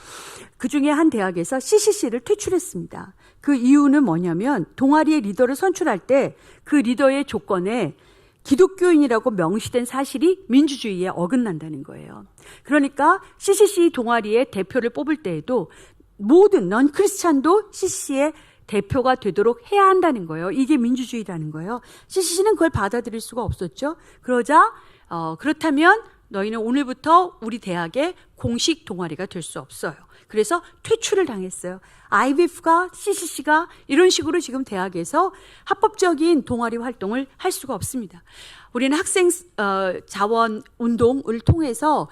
그 중에 한 대학에서 CCC를 퇴출했습니다. 그 이유는 뭐냐면 동아리의 리더를 선출할 때 그 리더의 조건에 기독교인이라고 명시된 사실이 민주주의에 어긋난다는 거예요. 그러니까 CCC 동아리의 대표를 뽑을 때에도 모든 넌 크리스찬도 CCC의 대표가 되도록 해야 한다는 거예요. 이게 민주주의라는 거예요. CCC는 그걸 받아들일 수가 없었죠. 그러자 그렇다면 너희는 오늘부터 우리 대학의 공식 동아리가 될 수 없어요. 그래서 퇴출을 당했어요. IBF가 CCC가 이런 식으로 지금 대학에서 합법적인 동아리 활동을 할 수가 없습니다. 우리는 학생 자원 운동을 통해서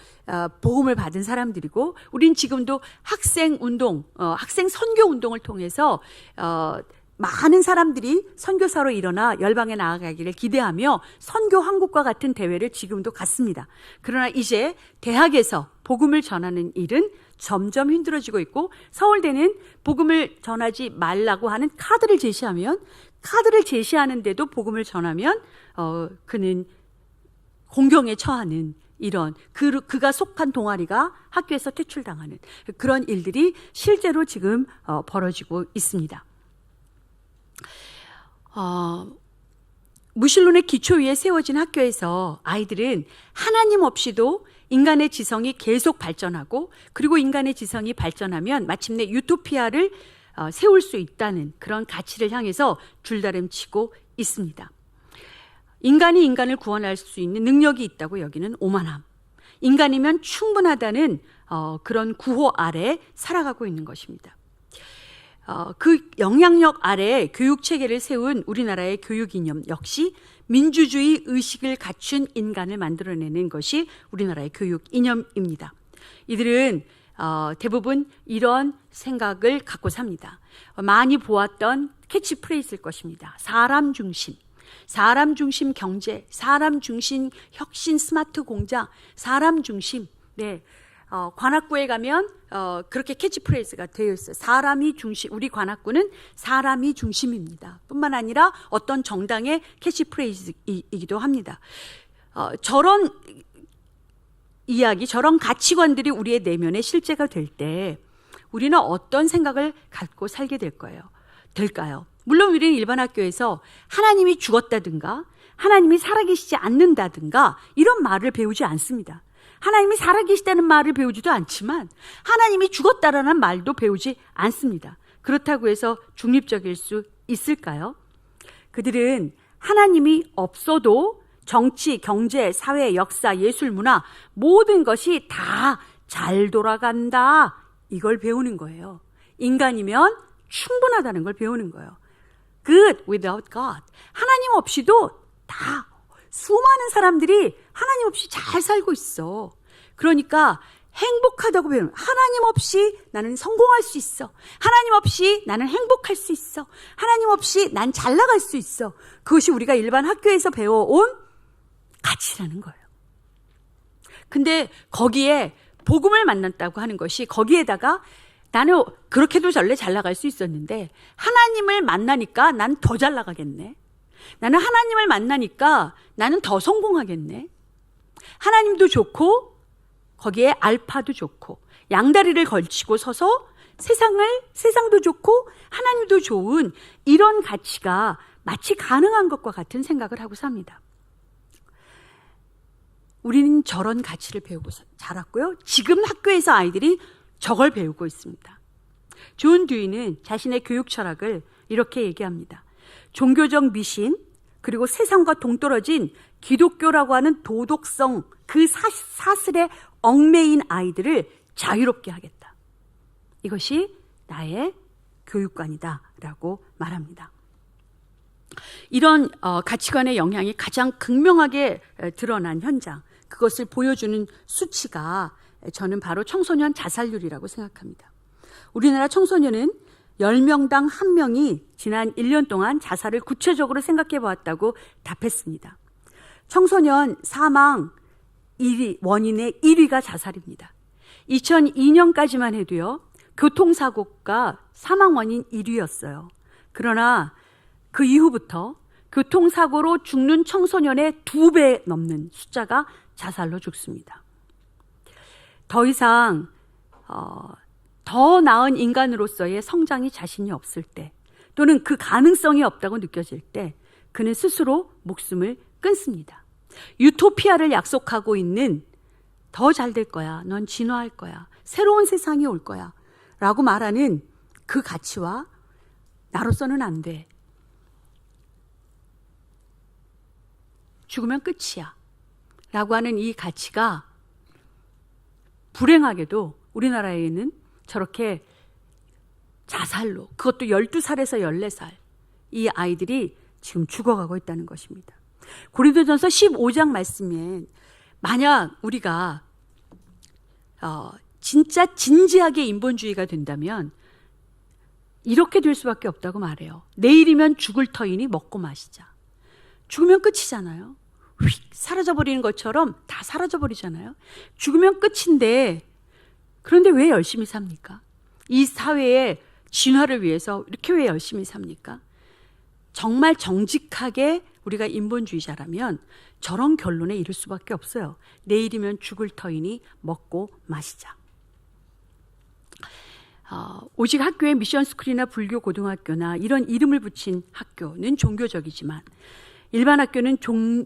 보험을 받은 사람들이고 우린 지금도 학생 운동, 학생 선교 운동을 통해서 많은 사람들이 선교사로 일어나 열방에 나아가기를 기대하며 선교 한국과 같은 대회를 지금도 갖습니다. 그러나 이제 대학에서 복음을 전하는 일은 점점 힘들어지고 있고, 서울대는 복음을 전하지 말라고 하는 카드를 제시하는데도 복음을 전하면 그는 공경에 처하는 이런 그가 속한 동아리가 학교에서 퇴출당하는 그런 일들이 실제로 지금 벌어지고 있습니다. 무신론의 기초 위에 세워진 학교에서 아이들은 하나님 없이도 인간의 지성이 계속 발전하고, 그리고 인간의 지성이 발전하면 마침내 유토피아를 세울 수 있다는 그런 가치를 향해서 줄다름치고 있습니다. 인간이 인간을 구원할 수 있는 능력이 있다고 여기는 오만함, 인간이면 충분하다는 그런 구호 아래 살아가고 있는 것입니다. 그 영향력 아래 교육체계를 세운 우리나라의 교육 이념 역시 민주주의 의식을 갖춘 인간을 만들어내는 것이 우리나라의 교육 이념입니다. 이들은 대부분 이런 생각을 갖고 삽니다. 많이 보았던 캐치프레이즈일 것입니다. 사람 중심 경제, 사람 중심 혁신 스마트 공장, 사람 중심. 네. 관악구에 가면 그렇게 캐치프레이즈가 되어 있어요. 사람이 중심, 우리 관악구는 사람이 중심입니다. 뿐만 아니라 어떤 정당의 캐치프레이즈이기도 합니다. 저런 이야기, 저런 가치관들이 우리의 내면에 실제가 될 때 우리는 어떤 생각을 갖고 살게 될까요? 물론 우리는 일반 학교에서 하나님이 죽었다든가 하나님이 살아계시지 않는다든가 이런 말을 배우지 않습니다. 하나님이 살아계시다는 말을 배우지도 않지만 하나님이 죽었다라는 말도 배우지 않습니다. 그렇다고 해서 중립적일 수 있을까요? 그들은 하나님이 없어도 정치, 경제, 사회, 역사, 예술, 문화 모든 것이 다 잘 돌아간다, 이걸 배우는 거예요. 인간이면 충분하다는 걸 배우는 거예요. Good without God. 하나님 없이도 다 수많은 사람들이 하나님 없이 잘 살고 있어. 그러니까 행복하다고 배우는, 하나님 없이 나는 성공할 수 있어. 하나님 없이 나는 행복할 수 있어. 하나님 없이 난 잘 나갈 수 있어. 그것이 우리가 일반 학교에서 배워온 가치라는 거예요. 근데 거기에 복음을 만났다고 하는 것이, 거기에다가 나는 그렇게도 전래 잘 나갈 수 있었는데 하나님을 만나니까 난 더 잘 나가겠네. 나는 하나님을 만나니까 나는 더 성공하겠네. 하나님도 좋고 거기에 알파도 좋고 양다리를 걸치고 서서 세상도 좋고 하나님도 좋은 이런 가치가 마치 가능한 것과 같은 생각을 하고 삽니다. 우리는 저런 가치를 배우고 자랐고요. 지금 학교에서 아이들이 저걸 배우고 있습니다. 존 듀이는 자신의 교육 철학을 이렇게 얘기합니다. 종교적 미신, 그리고 세상과 동떨어진 기독교라고 하는 도덕성, 그 사슬에 얽매인 아이들을 자유롭게 하겠다. 이것이 나의 교육관이다라고 말합니다. 이런 가치관의 영향이 가장 극명하게 드러난 현장, 그것을 보여주는 수치가 저는 바로 청소년 자살률이라고 생각합니다. 우리나라 청소년은 10명당 1명이 지난 1년 동안 자살을 구체적으로 생각해 보았다고 답했습니다. 청소년 사망 1위, 원인의 1위가 자살입니다. 2002년까지만 해도요, 교통사고가 사망 원인 1위였어요. 그러나 그 이후부터 교통사고로 죽는 청소년의 2배 넘는 숫자가 자살로 죽습니다. 더 이상 더 나은 인간으로서의 성장이 자신이 없을 때, 또는 그 가능성이 없다고 느껴질 때 그는 스스로 목숨을 끊습니다. 유토피아를 약속하고 있는, 더 잘 될 거야, 넌 진화할 거야, 새로운 세상이 올 거야 라고 말하는 그 가치와 나로서는 안 돼, 죽으면 끝이야 라고 하는 이 가치가 불행하게도 우리나라에는 저렇게 자살로, 그것도 12살에서 14살 이 아이들이 지금 죽어가고 있다는 것입니다. 고린도전서 15장 말씀에 만약 우리가 진짜 진지하게 인본주의가 된다면 이렇게 될 수밖에 없다고 말해요. 내일이면 죽을 터이니 먹고 마시자. 죽으면 끝이잖아요. 휙 사라져버리는 것처럼 다 사라져버리잖아요. 죽으면 끝인데 그런데 왜 열심히 삽니까? 이 사회의 진화를 위해서 이렇게 왜 열심히 삽니까? 정말 정직하게 우리가 인본주의자라면 저런 결론에 이를 수밖에 없어요. 내일이면 죽을 터이니 먹고 마시자. 오직 학교에 미션스쿨이나 불교 고등학교나 이런 이름을 붙인 학교는 종교적이지만 일반 학교는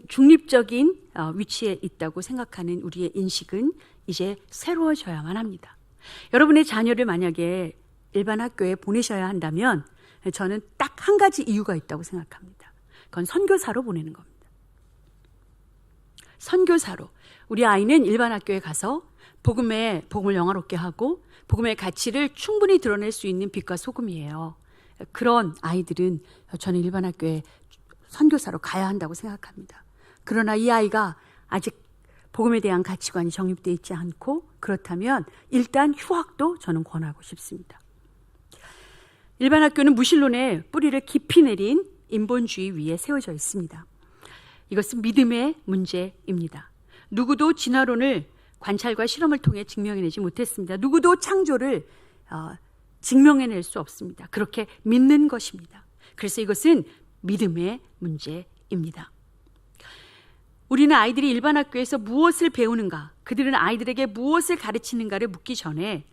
중립적인 위치에 있다고 생각하는 우리의 인식은 이제 새로워져야만 합니다. 여러분의 자녀를 만약에 일반 학교에 보내셔야 한다면 저는 딱 한 가지 이유가 있다고 생각합니다. 그건 선교사로 보내는 겁니다. 선교사로. 우리 아이는 일반 학교에 가서 복음을 영화롭게 하고 복음의 가치를 충분히 드러낼 수 있는 빛과 소금이에요. 그런 아이들은 저는 일반 학교에 선교사로 가야 한다고 생각합니다. 그러나 이 아이가 아직 복음에 대한 가치관이 정립되어 있지 않고 그렇다면 일단 휴학도 저는 권하고 싶습니다. 일반 학교는 무신론의 뿌리를 깊이 내린 인본주의 위에 세워져 있습니다. 이것은 믿음의 문제입니다. 누구도 진화론을 관찰과 실험을 통해 증명해내지 못했습니다. 누구도 창조를 증명해낼 수 없습니다. 그렇게 믿는 것입니다. 그래서 이것은 믿음의 문제입니다. 우리는 아이들이 일반 학교에서 무엇을 배우는가, 그들은 아이들에게 무엇을 가르치는가를 묻기 전에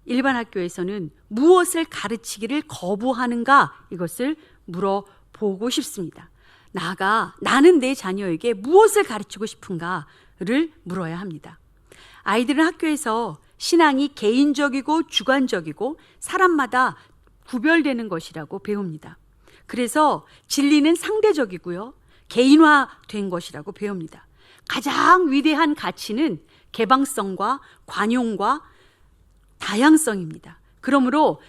일반 학교에서는 무엇을 가르치기를 거부하는가, 이것을 물어보고 싶습니다. 나아가 나는 내 자녀에게 무엇을 가르치고 싶은가를 물어야 합니다. 아이들은 학교에서 신앙이 개인적이고 주관적이고 사람마다 구별되는 것이라고 배웁니다. 그래서 진리는 상대적이고요, 개인화된 것이라고 배웁니다. 가장 위대한 가치는 개방성과 관용과 다양성입니다. 그러므로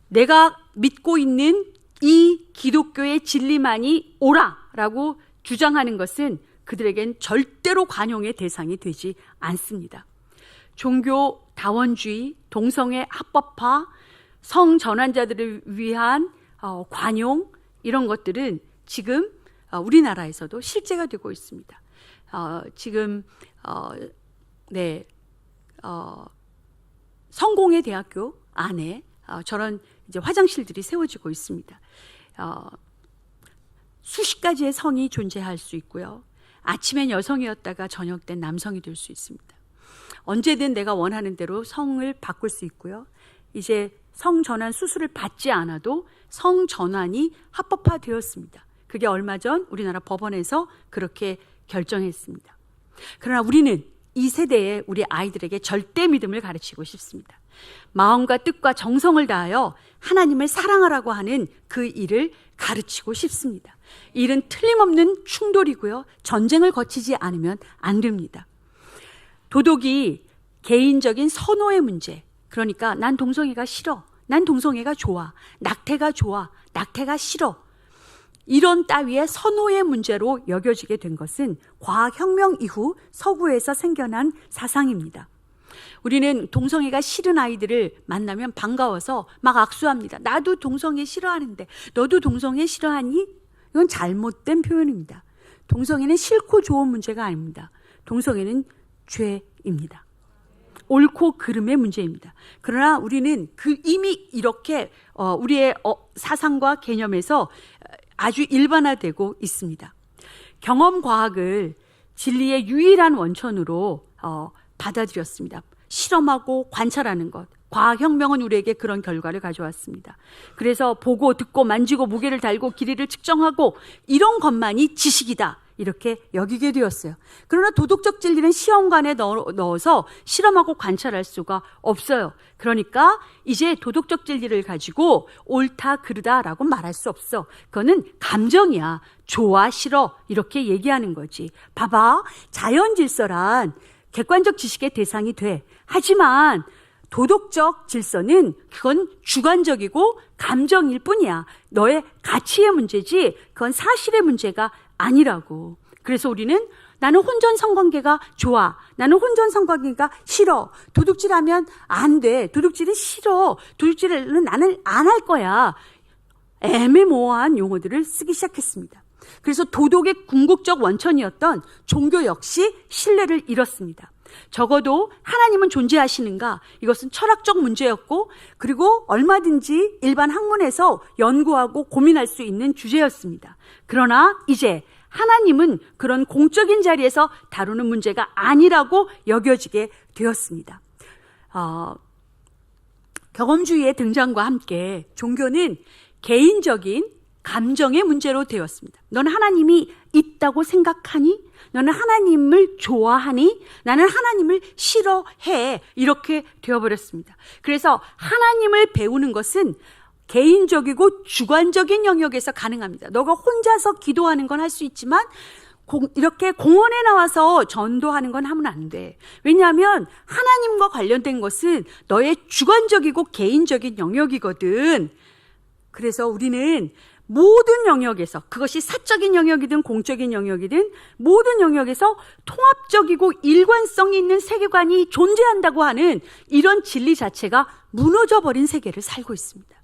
내가 믿고 있는 이 기독교의 진리만이 옳아라고 주장하는 것은 그들에겐 절대로 관용의 대상이 되지 않습니다. 종교 다원주의, 동성애 합법화, 성전환자들을 위한 관용, 이런 것들은 지금 우리나라에서도 실제가 되고 있습니다. 성공회 대학교 안에 저런 이제 화장실들이 세워지고 있습니다. 수십 가지의 성이 존재할 수 있고요. 아침엔 여성이었다가 저녁 땐 남성이 될 수 있습니다. 언제든 내가 원하는 대로 성을 바꿀 수 있고요. 이제 성전환 수술을 받지 않아도 성전환이 합법화되었습니다. 그게 얼마 전 우리나라 법원에서 그렇게 결정했습니다. 그러나 우리는 이 세대에 우리 아이들에게 절대 믿음을 가르치고 싶습니다. 마음과 뜻과 정성을 다하여 하나님을 사랑하라고 하는 그 일을 가르치고 싶습니다. 이 일은 틀림없는 충돌이고요, 전쟁을 거치지 않으면 안 됩니다. 도덕이 개인적인 선호의 문제, 그러니까 난 동성애가 싫어, 난 동성애가 좋아, 낙태가 좋아, 낙태가 싫어, 이런 따위의 선호의 문제로 여겨지게 된 것은 과학혁명 이후 서구에서 생겨난 사상입니다. 우리는 동성애가 싫은 아이들을 만나면 반가워서 막 악수합니다. 나도 동성애 싫어하는데 너도 동성애 싫어하니? 이건 잘못된 표현입니다. 동성애는 싫고 좋은 문제가 아닙니다. 동성애는 죄입니다. 옳고 그름의 문제입니다. 그러나 우리는 이미 이렇게 우리의 사상과 개념에서 아주 일반화되고 있습니다. 경험과학을 진리의 유일한 원천으로 받아들였습니다. 실험하고 관찰하는 것. 과학혁명은 우리에게 그런 결과를 가져왔습니다. 그래서 보고 듣고 만지고 무게를 달고 길이를 측정하고 이런 것만이 지식이다, 이렇게 여기게 되었어요. 그러나 도덕적 진리는 시험관에 넣어서 실험하고 관찰할 수가 없어요. 그러니까 이제 도덕적 진리를 가지고 옳다 그르다라고 말할 수 없어. 그거는 감정이야. 좋아 싫어 이렇게 얘기하는 거지. 봐봐, 자연 질서란 객관적 지식의 대상이 돼. 하지만 도덕적 질서는 그건 주관적이고 감정일 뿐이야. 너의 가치의 문제지 그건 사실의 문제가 아니라고. 그래서 우리는 나는 혼전 성관계가 좋아. 나는 혼전 성관계가 싫어. 도둑질하면 안 돼. 도둑질은 싫어. 도둑질은 나는 안 할 거야. 애매모호한 용어들을 쓰기 시작했습니다. 그래서 도덕의 궁극적 원천이었던 종교 역시 신뢰를 잃었습니다. 적어도 하나님은 존재하시는가? 이것은 철학적 문제였고, 그리고 얼마든지 일반 학문에서 연구하고 고민할 수 있는 주제였습니다. 그러나 이제 하나님은 그런 공적인 자리에서 다루는 문제가 아니라고 여겨지게 되었습니다. 경험주의의 등장과 함께 종교는 개인적인 감정의 문제로 되었습니다. 너는 하나님이 있다고 생각하니? 너는 하나님을 좋아하니? 나는 하나님을 싫어해. 이렇게 되어버렸습니다. 그래서 하나님을 배우는 것은 개인적이고 주관적인 영역에서 가능합니다. 너가 혼자서 기도하는 건 할 수 있지만 이렇게 공원에 나와서 전도하는 건 하면 안 돼. 왜냐하면 하나님과 관련된 것은 너의 주관적이고 개인적인 영역이거든. 그래서 우리는 모든 영역에서, 그것이 사적인 영역이든 공적인 영역이든 모든 영역에서 통합적이고 일관성이 있는 세계관이 존재한다고 하는 이런 진리 자체가 무너져버린 세계를 살고 있습니다.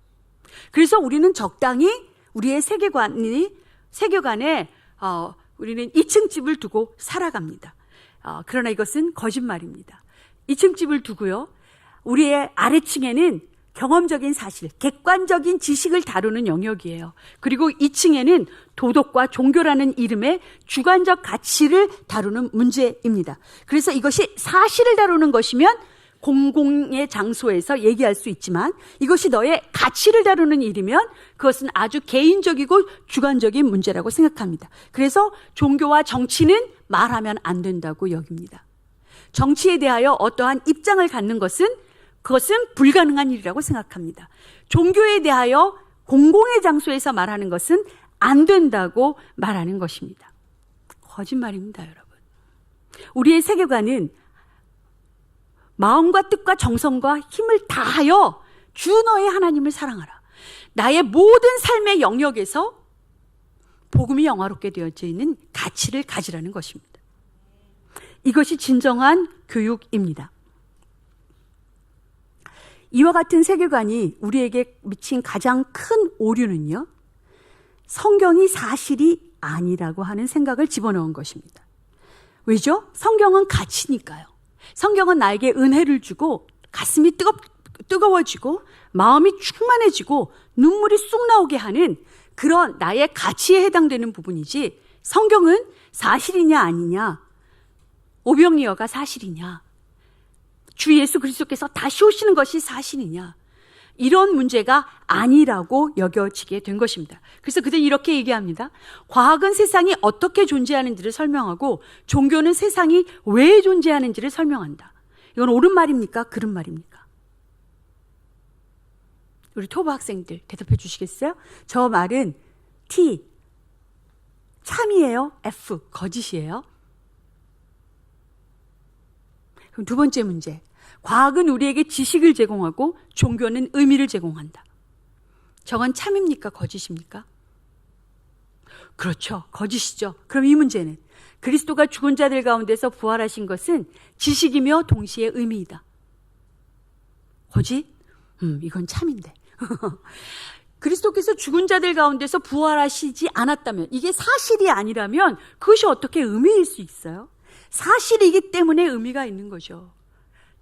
그래서 우리는 적당히 우리의 세계관에 우리는 2층 집을 두고 살아갑니다. 그러나 이것은 거짓말입니다. 2층 집을 두고요, 우리의 아래층에는 경험적인 사실, 객관적인 지식을 다루는 영역이에요. 그리고 2층에는 도덕과 종교라는 이름의 주관적 가치를 다루는 문제입니다. 그래서 이것이 사실을 다루는 것이면 공공의 장소에서 얘기할 수 있지만, 이것이 너의 가치를 다루는 일이면 그것은 아주 개인적이고 주관적인 문제라고 생각합니다. 그래서 종교와 정치는 말하면 안 된다고 여깁니다. 정치에 대하여 어떠한 입장을 갖는 것은 그것은 불가능한 일이라고 생각합니다. 종교에 대하여 공공의 장소에서 말하는 것은 안 된다고 말하는 것입니다. 거짓말입니다, 여러분. 우리의 세계관은 마음과 뜻과 정성과 힘을 다하여 주 너의 하나님을 사랑하라. 나의 모든 삶의 영역에서 복음이 영화롭게 되어져 있는 가치를 가지라는 것입니다. 이것이 진정한 교육입니다. 이와 같은 세계관이 우리에게 미친 가장 큰 오류는요, 성경이 사실이 아니라고 하는 생각을 집어넣은 것입니다. 왜죠? 성경은 가치니까요. 성경은 나에게 은혜를 주고 가슴이 뜨거워지고 마음이 충만해지고 눈물이 쑥 나오게 하는 그런 나의 가치에 해당되는 부분이지, 성경은 사실이냐 아니냐, 오병이어가 사실이냐, 주 예수 그리스도께서 다시 오시는 것이 사실이냐, 이런 문제가 아니라고 여겨지게 된 것입니다. 그래서 그들은 이렇게 얘기합니다. 과학은 세상이 어떻게 존재하는지를 설명하고 종교는 세상이 왜 존재하는지를 설명한다. 이건 옳은 말입니까? 그른 말입니까? 우리 토부 학생들 대답해 주시겠어요? 저 말은 T, 참이에요? F, 거짓이에요? 그럼 두 번째 문제. 과학은 우리에게 지식을 제공하고 종교는 의미를 제공한다. 저건 참입니까? 거짓입니까? 그렇죠. 거짓이죠. 그럼 이 문제는 그리스도가 죽은 자들 가운데서 부활하신 것은 지식이며 동시에 의미이다. 거짓? 이건 참인데. 그리스도께서 죽은 자들 가운데서 부활하시지 않았다면, 이게 사실이 아니라면 그것이 어떻게 의미일 수 있어요? 사실이기 때문에 의미가 있는 거죠.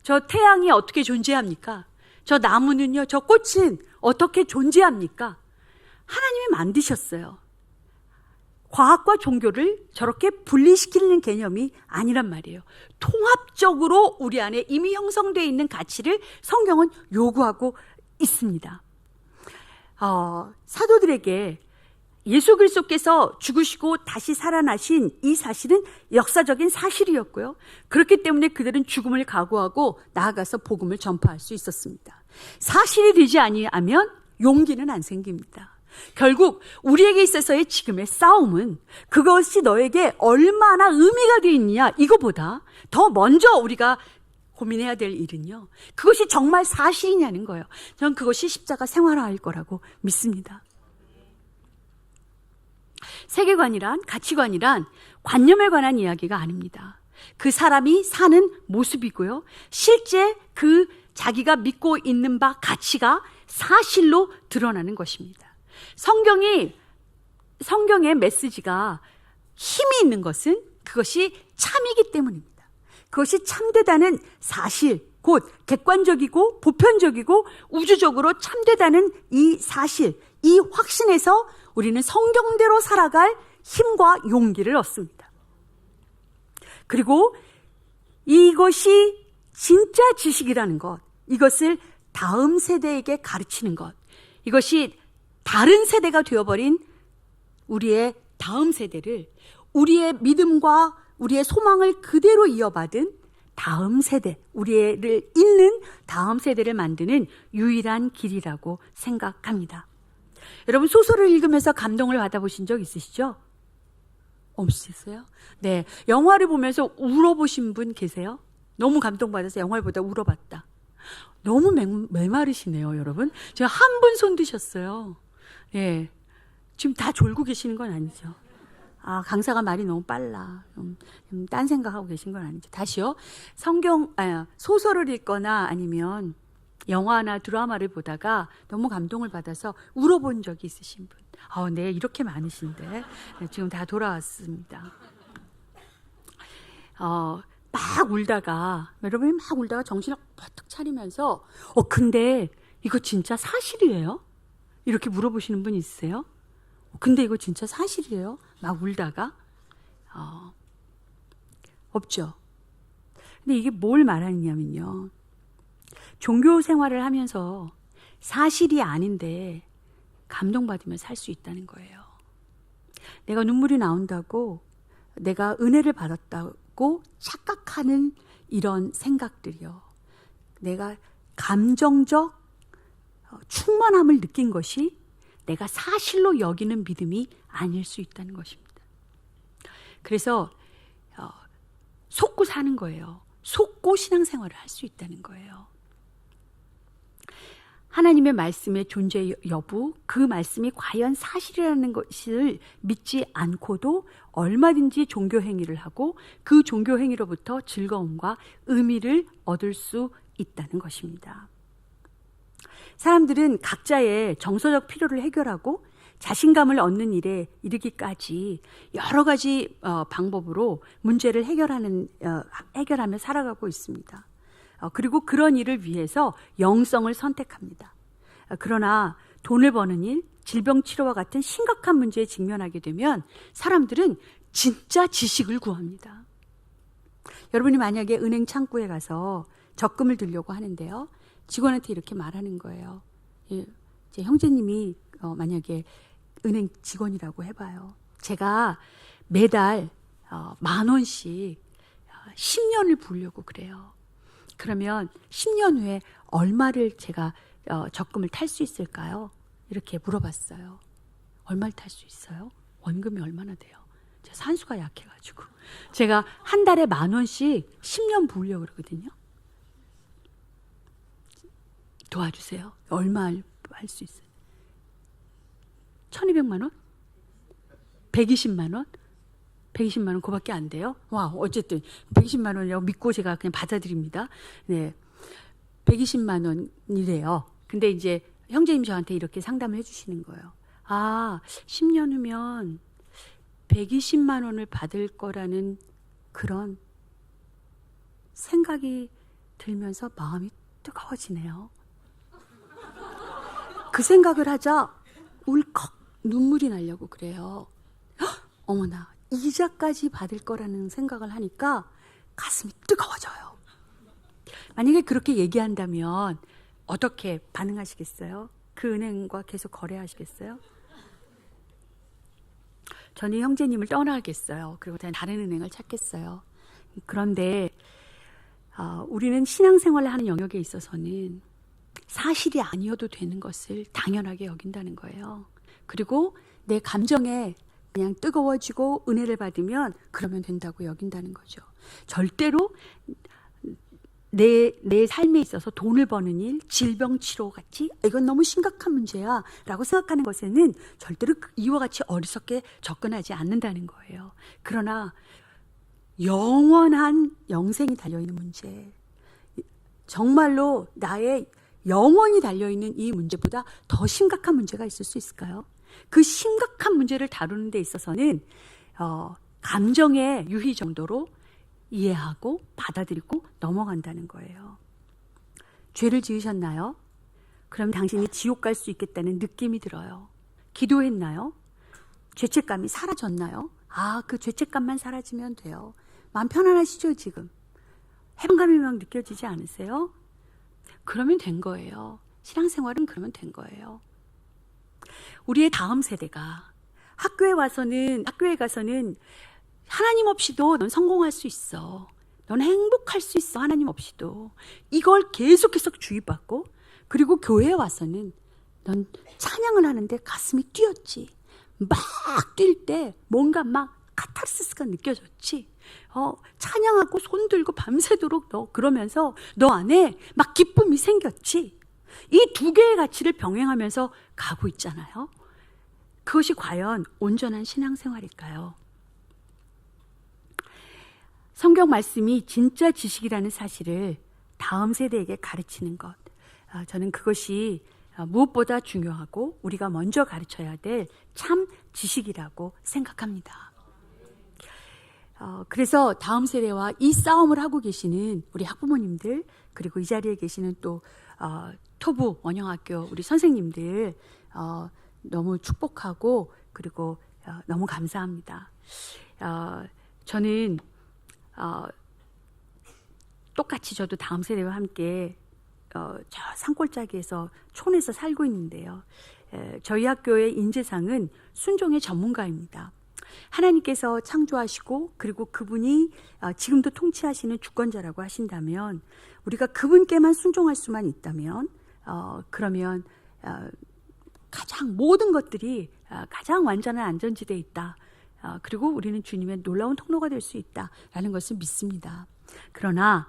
저 태양이 어떻게 존재합니까? 저 나무는요, 저 꽃은 어떻게 존재합니까? 하나님이 만드셨어요. 과학과 종교를 저렇게 분리시키는 개념이 아니란 말이에요. 통합적으로 우리 안에 이미 형성되어 있는 가치를 성경은 요구하고 있습니다. 사도들에게 예수 그리스도께서 죽으시고 다시 살아나신 이 사실은 역사적인 사실이었고요. 그렇기 때문에 그들은 죽음을 각오하고 나아가서 복음을 전파할 수 있었습니다. 사실이 되지 아니하면 용기는 안 생깁니다. 결국 우리에게 있어서의 지금의 싸움은 그것이 너에게 얼마나 의미가 되어 있느냐, 이거보다 더 먼저 우리가 고민해야 될 일은요, 그것이 정말 사실이냐는 거예요. 저는 그것이 십자가 생활화일 거라고 믿습니다. 세계관이란, 가치관이란 관념에 관한 이야기가 아닙니다. 그 사람이 사는 모습이고요. 실제 그 자기가 믿고 있는 바 가치가 사실로 드러나는 것입니다. 성경의 메시지가 힘이 있는 것은 그것이 참이기 때문입니다. 그것이 참되다는 사실, 곧 객관적이고 보편적이고 우주적으로 참되다는 이 사실, 이 확신에서 우리는 성경대로 살아갈 힘과 용기를 얻습니다. 그리고 이것이 진짜 지식이라는 것, 이것을 다음 세대에게 가르치는 것, 이것이 다른 세대가 되어버린 우리의 다음 세대를 우리의 믿음과 우리의 소망을 그대로 이어받은 다음 세대, 우리를 잇는 다음 세대를 만드는 유일한 길이라고 생각합니다. 여러분, 소설을 읽으면서 감동을 받아보신 적 있으시죠? 없으세요? 네. 영화를 보면서 울어보신 분 계세요? 너무 감동받아서 영화를 보다 울어봤다. 너무 메마르시네요, 여러분. 제가 한 분 손 드셨어요. 예. 지금 다 졸고 계시는 건 아니죠. 아, 강사가 말이 너무 빨라. 딴 생각하고 계신 건 아니죠. 다시요. 소설을 읽거나 아니면 영화나 드라마를 보다가 너무 감동을 받아서 울어본 적이 있으신 분. 네, 이렇게 많으신데. 네, 지금 다 돌아왔습니다. 막 울다가, 여러분이 막 울다가 정신을 버뜩 차리면서, 근데 이거 진짜 사실이에요? 이렇게 물어보시는 분 있으세요? 근데 이거 진짜 사실이에요? 막 울다가? 없죠. 근데 이게 뭘 말하느냐면요. 종교 생활을 하면서 사실이 아닌데 감동받으며 살 수 있다는 거예요. 내가 눈물이 나온다고, 내가 은혜를 받았다고 착각하는 이런 생각들이요. 내가 감정적 충만함을 느낀 것이 내가 사실로 여기는 믿음이 아닐 수 있다는 것입니다. 그래서 속고 사는 거예요. 속고 신앙생활을 할 수 있다는 거예요. 하나님의 말씀의 존재 여부, 그 말씀이 과연 사실이라는 것을 믿지 않고도 얼마든지 종교 행위를 하고 그 종교 행위로부터 즐거움과 의미를 얻을 수 있다는 것입니다. 사람들은 각자의 정서적 필요를 해결하고 자신감을 얻는 일에 이르기까지 여러 가지 방법으로 문제를 해결하며 살아가고 있습니다. 그리고 그런 일을 위해서 영성을 선택합니다. 그러나 돈을 버는 일, 질병 치료와 같은 심각한 문제에 직면하게 되면 사람들은 진짜 지식을 구합니다. 여러분이 만약에 은행 창구에 가서 적금을 들려고 하는데요. 직원한테 이렇게 말하는 거예요. 제 형제님이 만약에 은행 직원이라고 해봐요. 제가 매달 10,000원씩 10년을 부으려고 그래요. 그러면 10년 후에 얼마를 제가 적금을 탈 수 있을까요? 이렇게 물어봤어요. 얼마를 탈 수 있어요? 원금이 얼마나 돼요? 제가 산수가 약해가지고 제가 한 달에 10,000원씩 10년 부으려고 그러거든요. 도와주세요. 얼마 할 수 있어요? 1,200만 원? 120만 원? 120만 원 그거밖에 안 돼요? 와, 어쨌든 120만 원이라고 믿고 제가 그냥 받아들입니다. 네, 120만 원이래요. 근데 이제 형제님 저한테 이렇게 상담을 해주시는 거예요. 10년 후면 120만 원을 받을 거라는 그런 생각이 들면서 마음이 뜨거워지네요. 그 생각을 하자 울컥 눈물이 나려고 그래요. 어머나, 이자까지 받을 거라는 생각을 하니까 가슴이 뜨거워져요. 만약에 그렇게 얘기한다면 어떻게 반응하시겠어요? 그 은행과 계속 거래하시겠어요? 저는 형제님을 떠나겠어요. 그리고 다른 은행을 찾겠어요. 그런데 우리는 신앙생활을 하는 영역에 있어서는 사실이 아니어도 되는 것을 당연하게 여긴다는 거예요. 그리고 내 감정에 그냥 뜨거워지고 은혜를 받으면 그러면 된다고 여긴다는 거죠. 절대로 내 삶에 있어서 돈을 버는 일, 질병 치료 같이 이건 너무 심각한 문제야 라고 생각하는 것에는 절대로 이와 같이 어리석게 접근하지 않는다는 거예요. 그러나 영원한 영생이 달려있는 문제, 정말로 나의 영원이 달려있는 이 문제보다 더 심각한 문제가 있을 수 있을까요? 그 심각한 문제를 다루는 데 있어서는 감정의 유희 정도로 이해하고 받아들이고 넘어간다는 거예요. 죄를 지으셨나요? 그럼 당신이 지옥 갈 수 있겠다는 느낌이 들어요. 기도했나요? 죄책감이 사라졌나요? 그 죄책감만 사라지면 돼요. 마음 편안하시죠, 지금? 해방감이 막 느껴지지 않으세요? 그러면 된 거예요. 신앙생활은 그러면 된 거예요. 우리의 다음 세대가 학교에 가서는 하나님 없이도 넌 성공할 수 있어. 넌 행복할 수 있어. 하나님 없이도. 이걸 계속해서 주입받고, 그리고 교회에 와서는 넌 찬양을 하는데 가슴이 뛰었지. 막 뛸 때 뭔가 막 카타르시스가 느껴졌지. 찬양하고 손 들고 밤새도록 그러면서 너 안에 막 기쁨이 생겼지. 이 두 개의 가치를 병행하면서 가고 있잖아요. 그것이 과연 온전한 신앙생활일까요? 성경 말씀이 진짜 지식이라는 사실을 다음 세대에게 가르치는 것, 저는 그것이 무엇보다 중요하고 우리가 먼저 가르쳐야 될 참 지식이라고 생각합니다. 그래서 다음 세대와 이 싸움을 하고 계시는 우리 학부모님들, 그리고 이 자리에 계시는 또 토부 원영학교 우리 선생님들 너무 축복하고, 그리고 너무 감사합니다. 저는 똑같이 저도 다음 세대와 함께 저 산골짜기에서 촌에서 살고 있는데요. 저희 학교의 인재상은 순종의 전문가입니다. 하나님께서 창조하시고, 그리고 그분이 지금도 통치하시는 주권자라고 하신다면, 우리가 그분께만 순종할 수만 있다면, 그러면 가장 모든 것들이 가장 완전한 안전지대에 있다. 그리고 우리는 주님의 놀라운 통로가 될 수 있다라는 것을 믿습니다. 그러나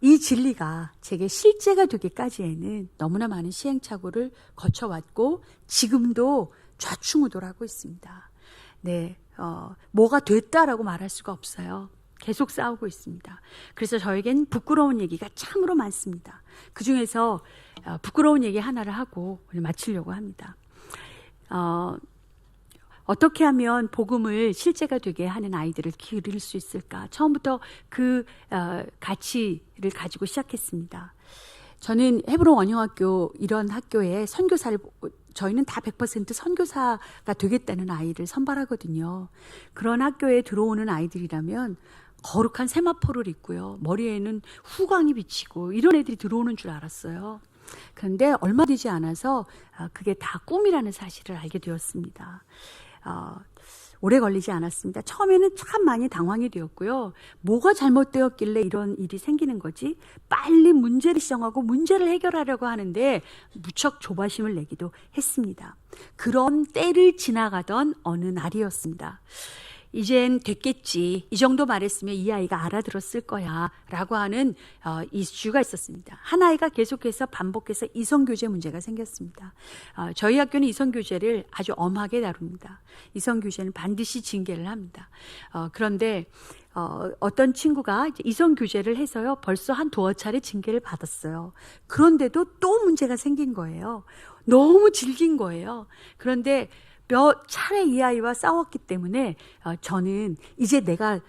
이 진리가 제게 실제가 되기까지에는 너무나 많은 시행착오를 거쳐왔고, 지금도 좌충우돌하고 있습니다. 네, 뭐가 됐다라고 말할 수가 없어요. 계속 싸우고 있습니다. 그래서 저에겐 부끄러운 얘기가 참으로 많습니다. 그 중에서 부끄러운 얘기 하나를 하고 오늘 마치려고 합니다. 어떻게 하면 복음을 실제가 되게 하는 아이들을 기를 수 있을까? 처음부터 그 가치를 가지고 시작했습니다. 저는 헤브론 원영학교 이런 학교에 선교사를, 저희는 다 100% 선교사가 되겠다는 아이를 선발하거든요. 그런 학교에 들어오는 아이들이라면 거룩한 세마포를 입고요, 머리에는 후광이 비치고 이런 애들이 들어오는 줄 알았어요. 그런데 얼마 되지 않아서 그게 다 꿈이라는 사실을 알게 되었습니다. 오래 걸리지 않았습니다. 처음에는 참 많이 당황이 되었고요. 뭐가 잘못되었길래 이런 일이 생기는 거지? 빨리 문제를 시정하고 문제를 해결하려고 하는데 무척 조바심을 내기도 했습니다. 그런 때를 지나가던 어느 날이었습니다. 이젠 됐겠지, 이 정도 말했으면 이 아이가 알아들었을 거야 라고 하는 이슈가 있었습니다. 한 아이가 계속해서 반복해서 이성교제 문제가 생겼습니다. 저희 학교는 이성교제를 아주 엄하게 다룹니다. 이성교제는 반드시 징계를 합니다. 그런데 어떤 친구가 이제 이성교제를 해서요, 벌써 한 두어 차례 징계를 받았어요. 그런데도 또 문제가 생긴 거예요. 너무 질긴 거예요. 그런데 몇 차례 이 아이와 싸웠기 때문에 저는 이제 내가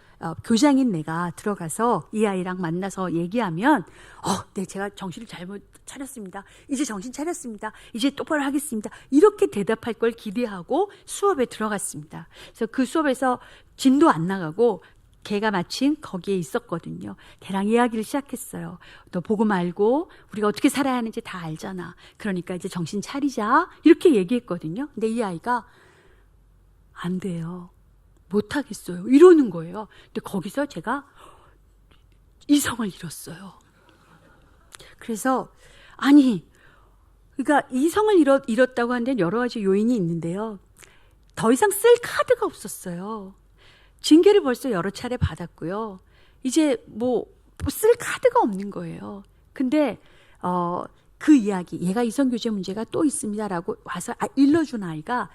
교장인 내가 들어가서 이 아이랑 만나서 얘기하면 네, 제가 정신을 잘못 차렸습니다. 이제 정신 차렸습니다. 이제 똑바로 하겠습니다. 이렇게 대답할 걸 기대하고 수업에 들어갔습니다. 그래서 그 수업에서 진도 안 나가고 걔가 마침 거기에 있었거든요. 걔랑 이야기를 시작했어요. 너 복음 알고 우리가 어떻게 살아야 하는지 다 알잖아. 그러니까 이제 정신 차리자. 이렇게 얘기했거든요. 근데 이 아이가 안 돼요. 못하겠어요. 이러는 거예요. 근데 거기서 제가 이성을 잃었어요. 그래서 그러니까 이성을 잃었다고 하는 데는 여러 가지 요인이 있는데요. 더 이상 쓸 카드가 없었어요. 징계를 벌써 여러 차례 받았고요. 이제 뭐 쓸 카드가 없는 거예요. 근데 그 이야기, 얘가 이성교제 문제가 또 있습니다라고 와서 일러준 아이가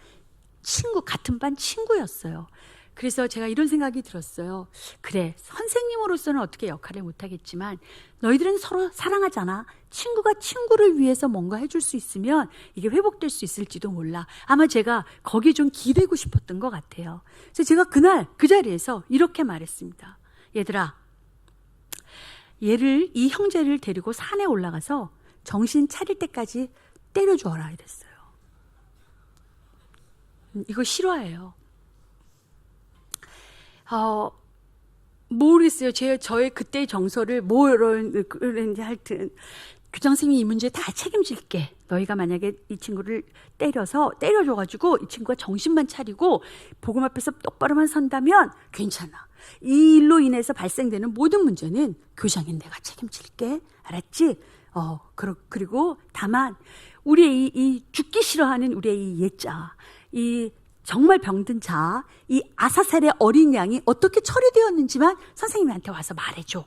같은 반 친구였어요. 그래서 제가 이런 생각이 들었어요. 그래, 선생님으로서는 어떻게 역할을 못하겠지만 너희들은 서로 사랑하잖아. 친구가 친구를 위해서 뭔가 해줄 수 있으면 이게 회복될 수 있을지도 몰라. 아마 제가 거기에 좀 기대고 싶었던 것 같아요. 그래서 제가 그날 그 자리에서 이렇게 말했습니다. 얘들아, 이 형제를 데리고 산에 올라가서 정신 차릴 때까지 때려주어라 이랬어요. 이거 실화예요. 모르겠어요. 저의 그때의 정서를 그런지 하여튼 교장선생님이 이 문제 다 책임질게. 너희가 만약에 이 친구를 때려줘가지고 이 친구가 정신만 차리고 복음 앞에서 똑바로만 선다면 괜찮아. 이 일로 인해서 발생되는 모든 문제는 교장인 내가 책임질게. 알았지? 그리고 다만 우리의 이 죽기 싫어하는 우리의 이 옛자, 이 정말 병든 자, 이 아사셀의 어린 양이 어떻게 처리되었는지만 선생님한테 와서 말해줘.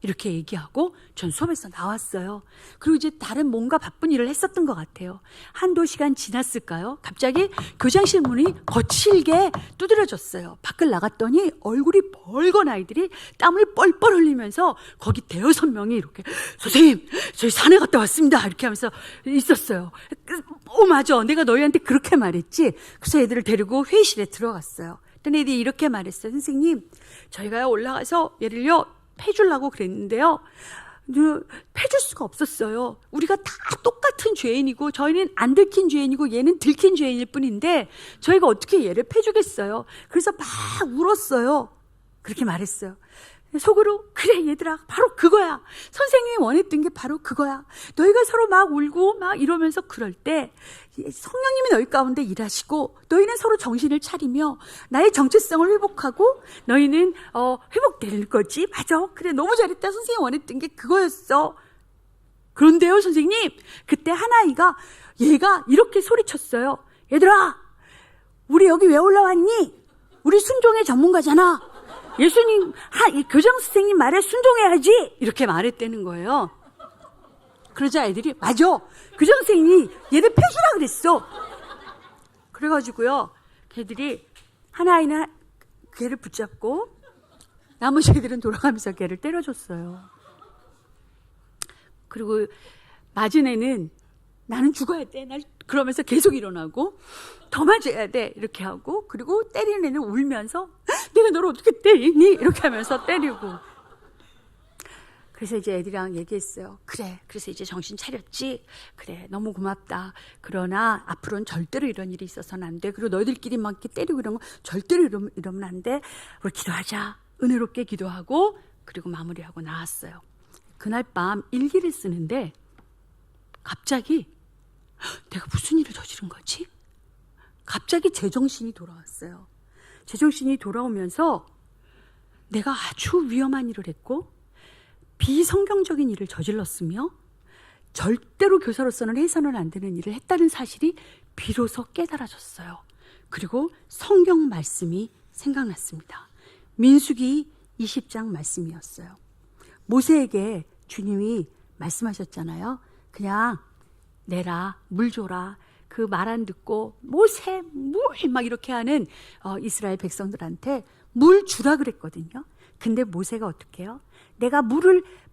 이렇게 얘기하고 전 수업에서 나왔어요. 그리고 이제 다른 뭔가 바쁜 일을 했었던 것 같아요. 한두 시간 지났을까요? 갑자기 교장실 문이 거칠게 두드려졌어요. 밖을 나갔더니 얼굴이 벌건 아이들이 땀을 뻘뻘 흘리면서 거기 대여섯 명이 이렇게 선생님, 저희 산에 갔다 왔습니다. 이렇게 하면서 있었어요. 맞아. 내가 너희한테 그렇게 말했지. 그래서 애들을 데리고 회의실에 들어갔어요. 그랬더니 애들이 이렇게 말했어요. 선생님, 저희가 올라가서 얘를요 패주려고 그랬는데요. 패줄 수가 없었어요. 우리가 다 똑같은 죄인이고 저희는 안 들킨 죄인이고 얘는 들킨 죄인일 뿐인데 저희가 어떻게 얘를 패주겠어요. 그래서 막 울었어요. 그렇게 말했어요. 속으로 그래 얘들아 바로 그거야. 선생님이 원했던 게 바로 그거야. 너희가 서로 막 울고 막 이러면서 그럴 때 성령님이 너희 가운데 일하시고 너희는 서로 정신을 차리며 나의 정체성을 회복하고 너희는 회복될 거지. 맞아. 그래 너무 잘했다. 선생님이 원했던 게 그거였어. 그런데요 선생님, 그때 한 아이가 얘가 이렇게 소리쳤어요. 얘들아 우리 여기 왜 올라왔니? 우리 순종의 전문가잖아. 예수님, 교장 선생님 말에 순종해야지! 이렇게 말했다는 거예요. 그러자 애들이, 맞아! 교장 선생님이 얘를 패주라 그랬어! 그래가지고요, 걔들이, 하나아이는 걔를 붙잡고, 나머지 애들은 돌아가면서 걔를 때려줬어요. 그리고 맞은 애는, 나는 죽어야 돼. 그러면서 계속 일어나고, 더 맞아야 돼. 이렇게 하고, 그리고 때리는 애는 울면서, 내가 너를 어떻게 때리니? 이렇게 하면서 때리고. 그래서 이제 애들이랑 얘기했어요. 그래, 그래서 이제 정신 차렸지? 그래, 너무 고맙다. 그러나 앞으로는 절대로 이런 일이 있어서는 안 돼. 그리고 너희들끼리 막 이렇게 때리고 이런 거 절대로 이러면 안 돼. 우리 기도하자. 은혜롭게 기도하고, 그리고 마무리하고 나왔어요. 그날 밤 일기를 쓰는데, 갑자기 내가 무슨 일을 저지른 거지? 갑자기 제정신이 돌아왔어요. 제정신이 돌아오면서 내가 아주 위험한 일을 했고 비성경적인 일을 저질렀으며 절대로 교사로서는 해서는 안 되는 일을 했다는 사실이 비로소 깨달아졌어요. 그리고 성경 말씀이 생각났습니다. 민수기 20장 말씀이었어요. 모세에게 주님이 말씀하셨잖아요. 그냥 내라, 물 줘라. 그 말 안 듣고 모세, 물 막 이렇게 하는 이스라엘 백성들한테 물 주라 그랬거든요. 근데 모세가 어떻게 해요? 내가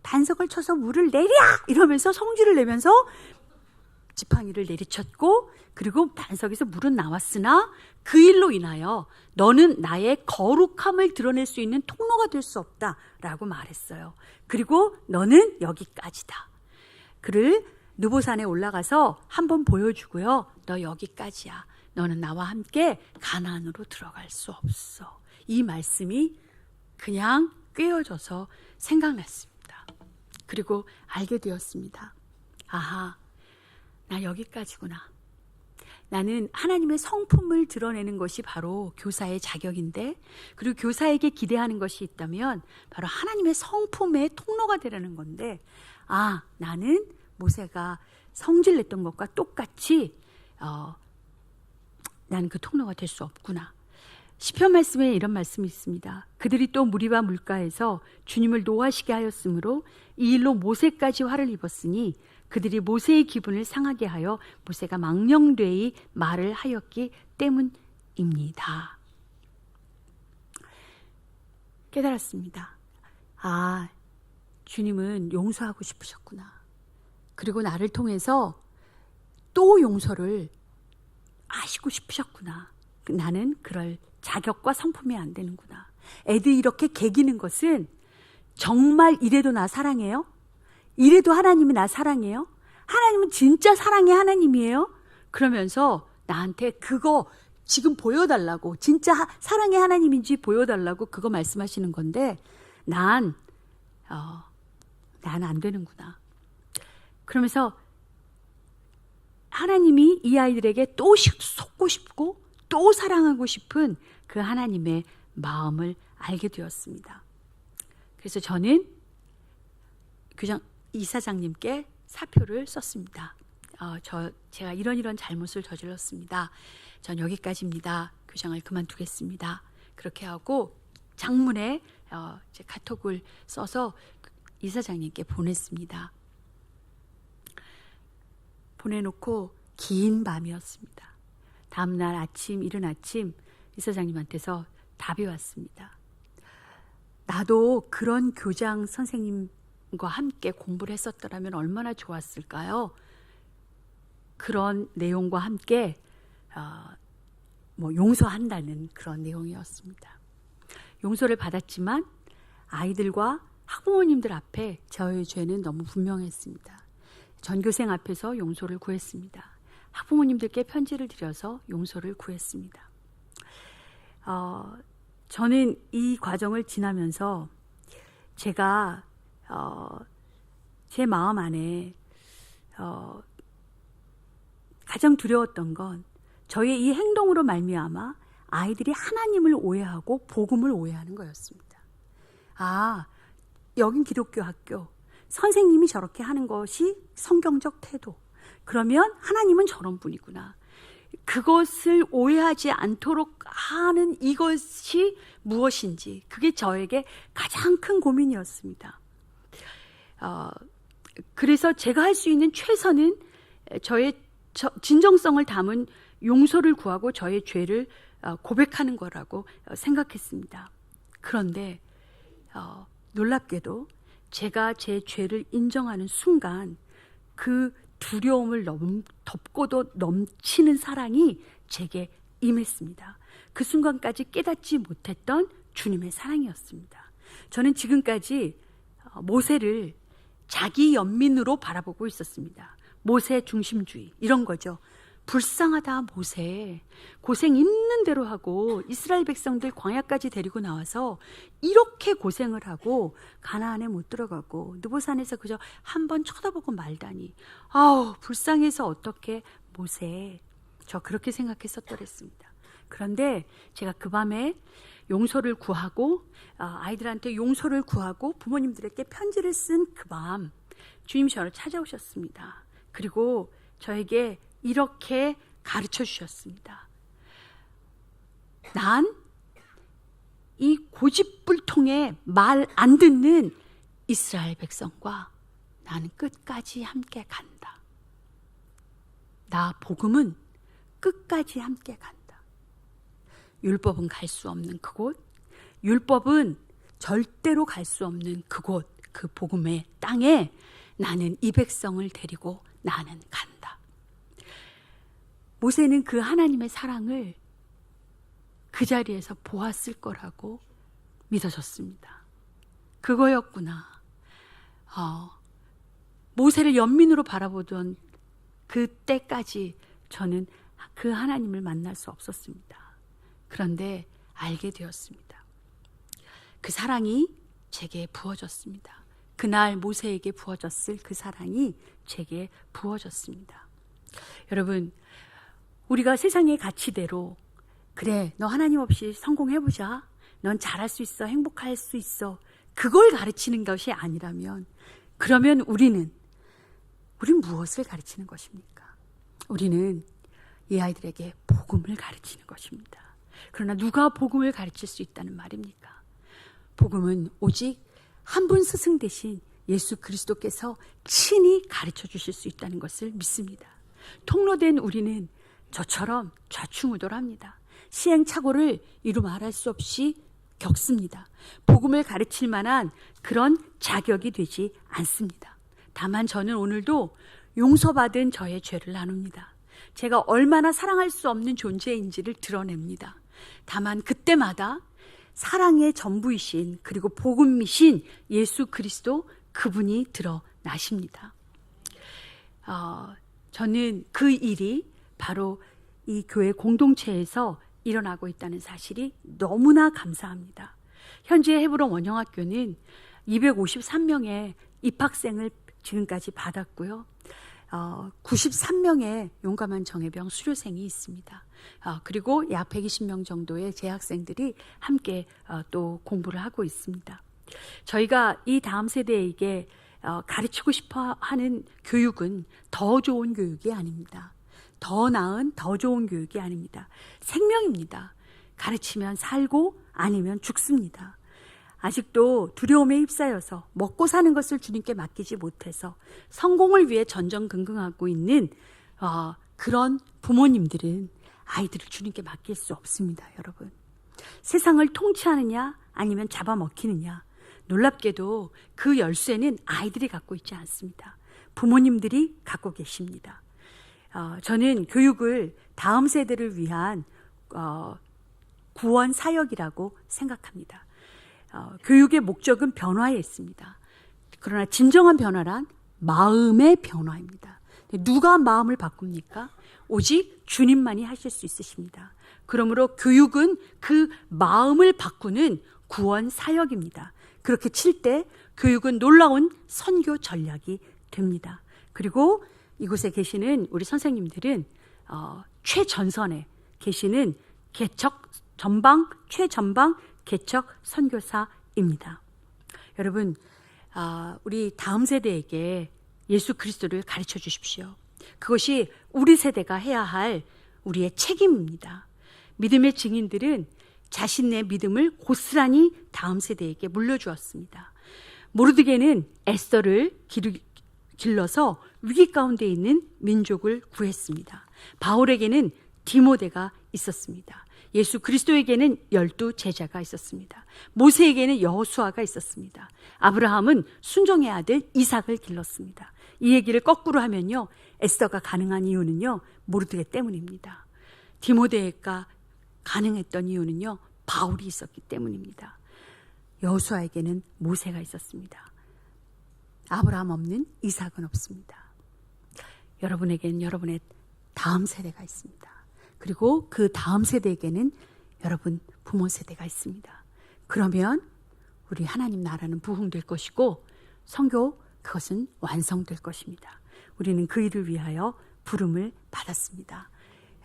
반석을 쳐서 물을 내랴! 이러면서 성질을 내면서 지팡이를 내리쳤고, 그리고 반석에서 물은 나왔으나 그 일로 인하여 너는 나의 거룩함을 드러낼 수 있는 통로가 될 수 없다라고 말했어요. 그리고 너는 여기까지다. 그를 느보산에 올라가서 한번 보여주고요. 너 여기까지야. 너는 나와 함께 가나안으로 들어갈 수 없어. 이 말씀이 그냥 꿰어져서 생각났습니다. 그리고 알게 되었습니다. 아하, 나 여기까지구나. 나는 하나님의 성품을 드러내는 것이 바로 교사의 자격인데, 그리고 교사에게 기대하는 것이 있다면 바로 하나님의 성품의 통로가 되라는 건데, 나는 모세가 성질냈던 것과 똑같이 나는 그 통로가 될 수 없구나. 시편 말씀에 이런 말씀이 있습니다. 그들이 또 무리와 물가에서 주님을 노하시게 하였으므로 이 일로 모세까지 화를 입었으니 그들이 모세의 기분을 상하게 하여 모세가 망령되이 말을 하였기 때문입니다. 깨달았습니다. 아, 주님은 용서하고 싶으셨구나. 그리고 나를 통해서 또 용서를 하시고 싶으셨구나. 나는 그럴 자격과 성품이 안 되는구나. 애들 이렇게 개기는 것은 정말 이래도 나 사랑해요? 이래도 하나님이 나 사랑해요? 하나님은 진짜 사랑의 하나님이에요? 그러면서 나한테 그거 지금 보여달라고, 진짜 사랑의 하나님인지 보여달라고 그거 말씀하시는 건데 난 안 되는구나. 그러면서 하나님이 이 아이들에게 또 속고 싶고 또 사랑하고 싶은 그 하나님의 마음을 알게 되었습니다. 그래서 저는 교장 이사장님께 사표를 썼습니다. 제가 이런 잘못을 저질렀습니다. 전 여기까지입니다. 교장을 그만두겠습니다. 그렇게 하고 장문에 제 카톡을 써서 이사장님께 보냈습니다. 보내놓고 긴 밤이었습니다. 다음날 이른 아침 이사장님한테서 답이 왔습니다. 나도 그런 교장 선생님과 함께 공부를 했었더라면 얼마나 좋았을까요? 그런 내용과 함께 용서한다는 그런 내용이었습니다. 용서를 받았지만 아이들과 학부모님들 앞에 저의 죄는 너무 분명했습니다. 전교생 앞에서 용서를 구했습니다. 학부모님들께 편지를 드려서 용서를 구했습니다. 저는 이 과정을 지나면서 제가 제 마음 안에 가장 두려웠던 건 저의 이 행동으로 말미암아 아이들이 하나님을 오해하고 복음을 오해하는 거였습니다. 아, 여긴 기독교 학교. 선생님이 저렇게 하는 것이 성경적 태도. 그러면 하나님은 저런 분이구나. 그것을 오해하지 않도록 하는 이것이 무엇인지, 그게 저에게 가장 큰 고민이었습니다. 그래서 제가 할 수 있는 최선은 저의 진정성을 담은 용서를 구하고 저의 죄를 고백하는 거라고 생각했습니다. 그런데 놀랍게도 제가 제 죄를 인정하는 순간 그 두려움을 덮고도 넘치는 사랑이 제게 임했습니다. 그 순간까지 깨닫지 못했던 주님의 사랑이었습니다. 저는 지금까지 모세를 자기 연민으로 바라보고 있었습니다. 모세 중심주의 이런 거죠. 불쌍하다 모세, 고생 있는 대로 하고 이스라엘 백성들 광야까지 데리고 나와서 이렇게 고생을 하고 가나안에 못 들어가고 느보산에서 그저 한번 쳐다보고 말다니, 아우 불쌍해서 어떻게 모세, 저 그렇게 생각했었더랬습니다. 그런데 제가 그 밤에 용서를 구하고 아이들한테 용서를 구하고 부모님들에게 편지를 쓴 그 밤 주님 저를 찾아오셨습니다. 그리고 저에게 이렇게 가르쳐 주셨습니다. 난 이 고집불통에 말 안 듣는 이스라엘 백성과 나는 끝까지 함께 간다. 나 복음은 끝까지 함께 간다. 율법은 갈 수 없는 그곳, 율법은 절대로 갈 수 없는 그곳, 그 복음의 땅에 나는 이 백성을 데리고 나는 간다. 모세는 그 하나님의 사랑을 그 자리에서 보았을 거라고 믿어졌습니다. 그거였구나. 모세를 연민으로 바라보던 그때까지 저는 그 하나님을 만날 수 없었습니다. 그런데 알게 되었습니다. 그 사랑이 제게 부어졌습니다. 그날 모세에게 부어졌을 그 사랑이 제게 부어졌습니다. 여러분, 우리가 세상의 가치대로 그래, 너 하나님 없이 성공해보자. 넌 잘할 수 있어. 행복할 수 있어. 그걸 가르치는 것이 아니라면 그러면 우리는 무엇을 가르치는 것입니까? 우리는 이 아이들에게 복음을 가르치는 것입니다. 그러나 누가 복음을 가르칠 수 있다는 말입니까? 복음은 오직 한 분 스승 대신 예수 그리스도께서 친히 가르쳐 주실 수 있다는 것을 믿습니다. 통로된 우리는 저처럼 좌충우돌합니다. 시행착오를 이루 말할 수 없이 겪습니다. 복음을 가르칠 만한 그런 자격이 되지 않습니다. 다만 저는 오늘도 용서받은 저의 죄를 나눕니다. 제가 얼마나 사랑할 수 없는 존재인지를 드러냅니다. 다만 그때마다 사랑의 전부이신 그리고 복음이신 예수 그리스도 그분이 드러나십니다. 저는 그 일이 바로 이 교회 공동체에서 일어나고 있다는 사실이 너무나 감사합니다. 현재 헤브론 원영학교는 253명의 입학생을 지금까지 받았고요. 93명의 용감한 정예병 수료생이 있습니다. 그리고 약 120명 정도의 재학생들이 함께 또 공부를 하고 있습니다. 저희가 이 다음 세대에게 가르치고 싶어 하는 교육은 더 좋은 교육이 아닙니다. 더 나은, 더 좋은 교육이 아닙니다. 생명입니다. 가르치면 살고 아니면 죽습니다. 아직도 두려움에 휩싸여서 먹고 사는 것을 주님께 맡기지 못해서 성공을 위해 전전긍긍하고 있는 그런 부모님들은 아이들을 주님께 맡길 수 없습니다, 여러분. 세상을 통치하느냐 아니면 잡아먹히느냐. 놀랍게도 그 열쇠는 아이들이 갖고 있지 않습니다. 부모님들이 갖고 계십니다. 저는 교육을 다음 세대를 위한 구원 사역이라고 생각합니다. 교육의 목적은 변화에 있습니다. 그러나 진정한 변화란 마음의 변화입니다. 누가 마음을 바꿉니까? 오직 주님만이 하실 수 있으십니다. 그러므로 교육은 그 마음을 바꾸는 구원 사역입니다. 그렇게 칠 때 교육은 놀라운 선교 전략이 됩니다. 그리고 이곳에 계시는 우리 선생님들은 최전선에 계시는 최전방 개척 선교사입니다. 여러분, 우리 다음 세대에게 예수 그리스도를 가르쳐 주십시오. 그것이 우리 세대가 해야 할 우리의 책임입니다. 믿음의 증인들은 자신의 믿음을 고스란히 다음 세대에게 물려주었습니다. 모르드게는 에스더를 길러서 위기 가운데 있는 민족을 구했습니다. 바울에게는 디모데가 있었습니다. 예수 그리스도에게는 12 제자가 있었습니다. 모세에게는 여호수아가 있었습니다. 아브라함은 순종의 아들 이삭을 길렀습니다. 이 얘기를 거꾸로 하면요, 에스더가 가능한 이유는요, 모르드게 때문입니다. 디모데가 가능했던 이유는요, 바울이 있었기 때문입니다. 여호수아에게는 모세가 있었습니다. 아브라함 없는 이삭은 없습니다. 여러분에게는 여러분의 다음 세대가 있습니다. 그리고 그 다음 세대에게는 여러분 부모 세대가 있습니다. 그러면 우리 하나님 나라는 부흥될 것이고 선교 그것은 완성될 것입니다. 우리는 그 일을 위하여 부름을 받았습니다.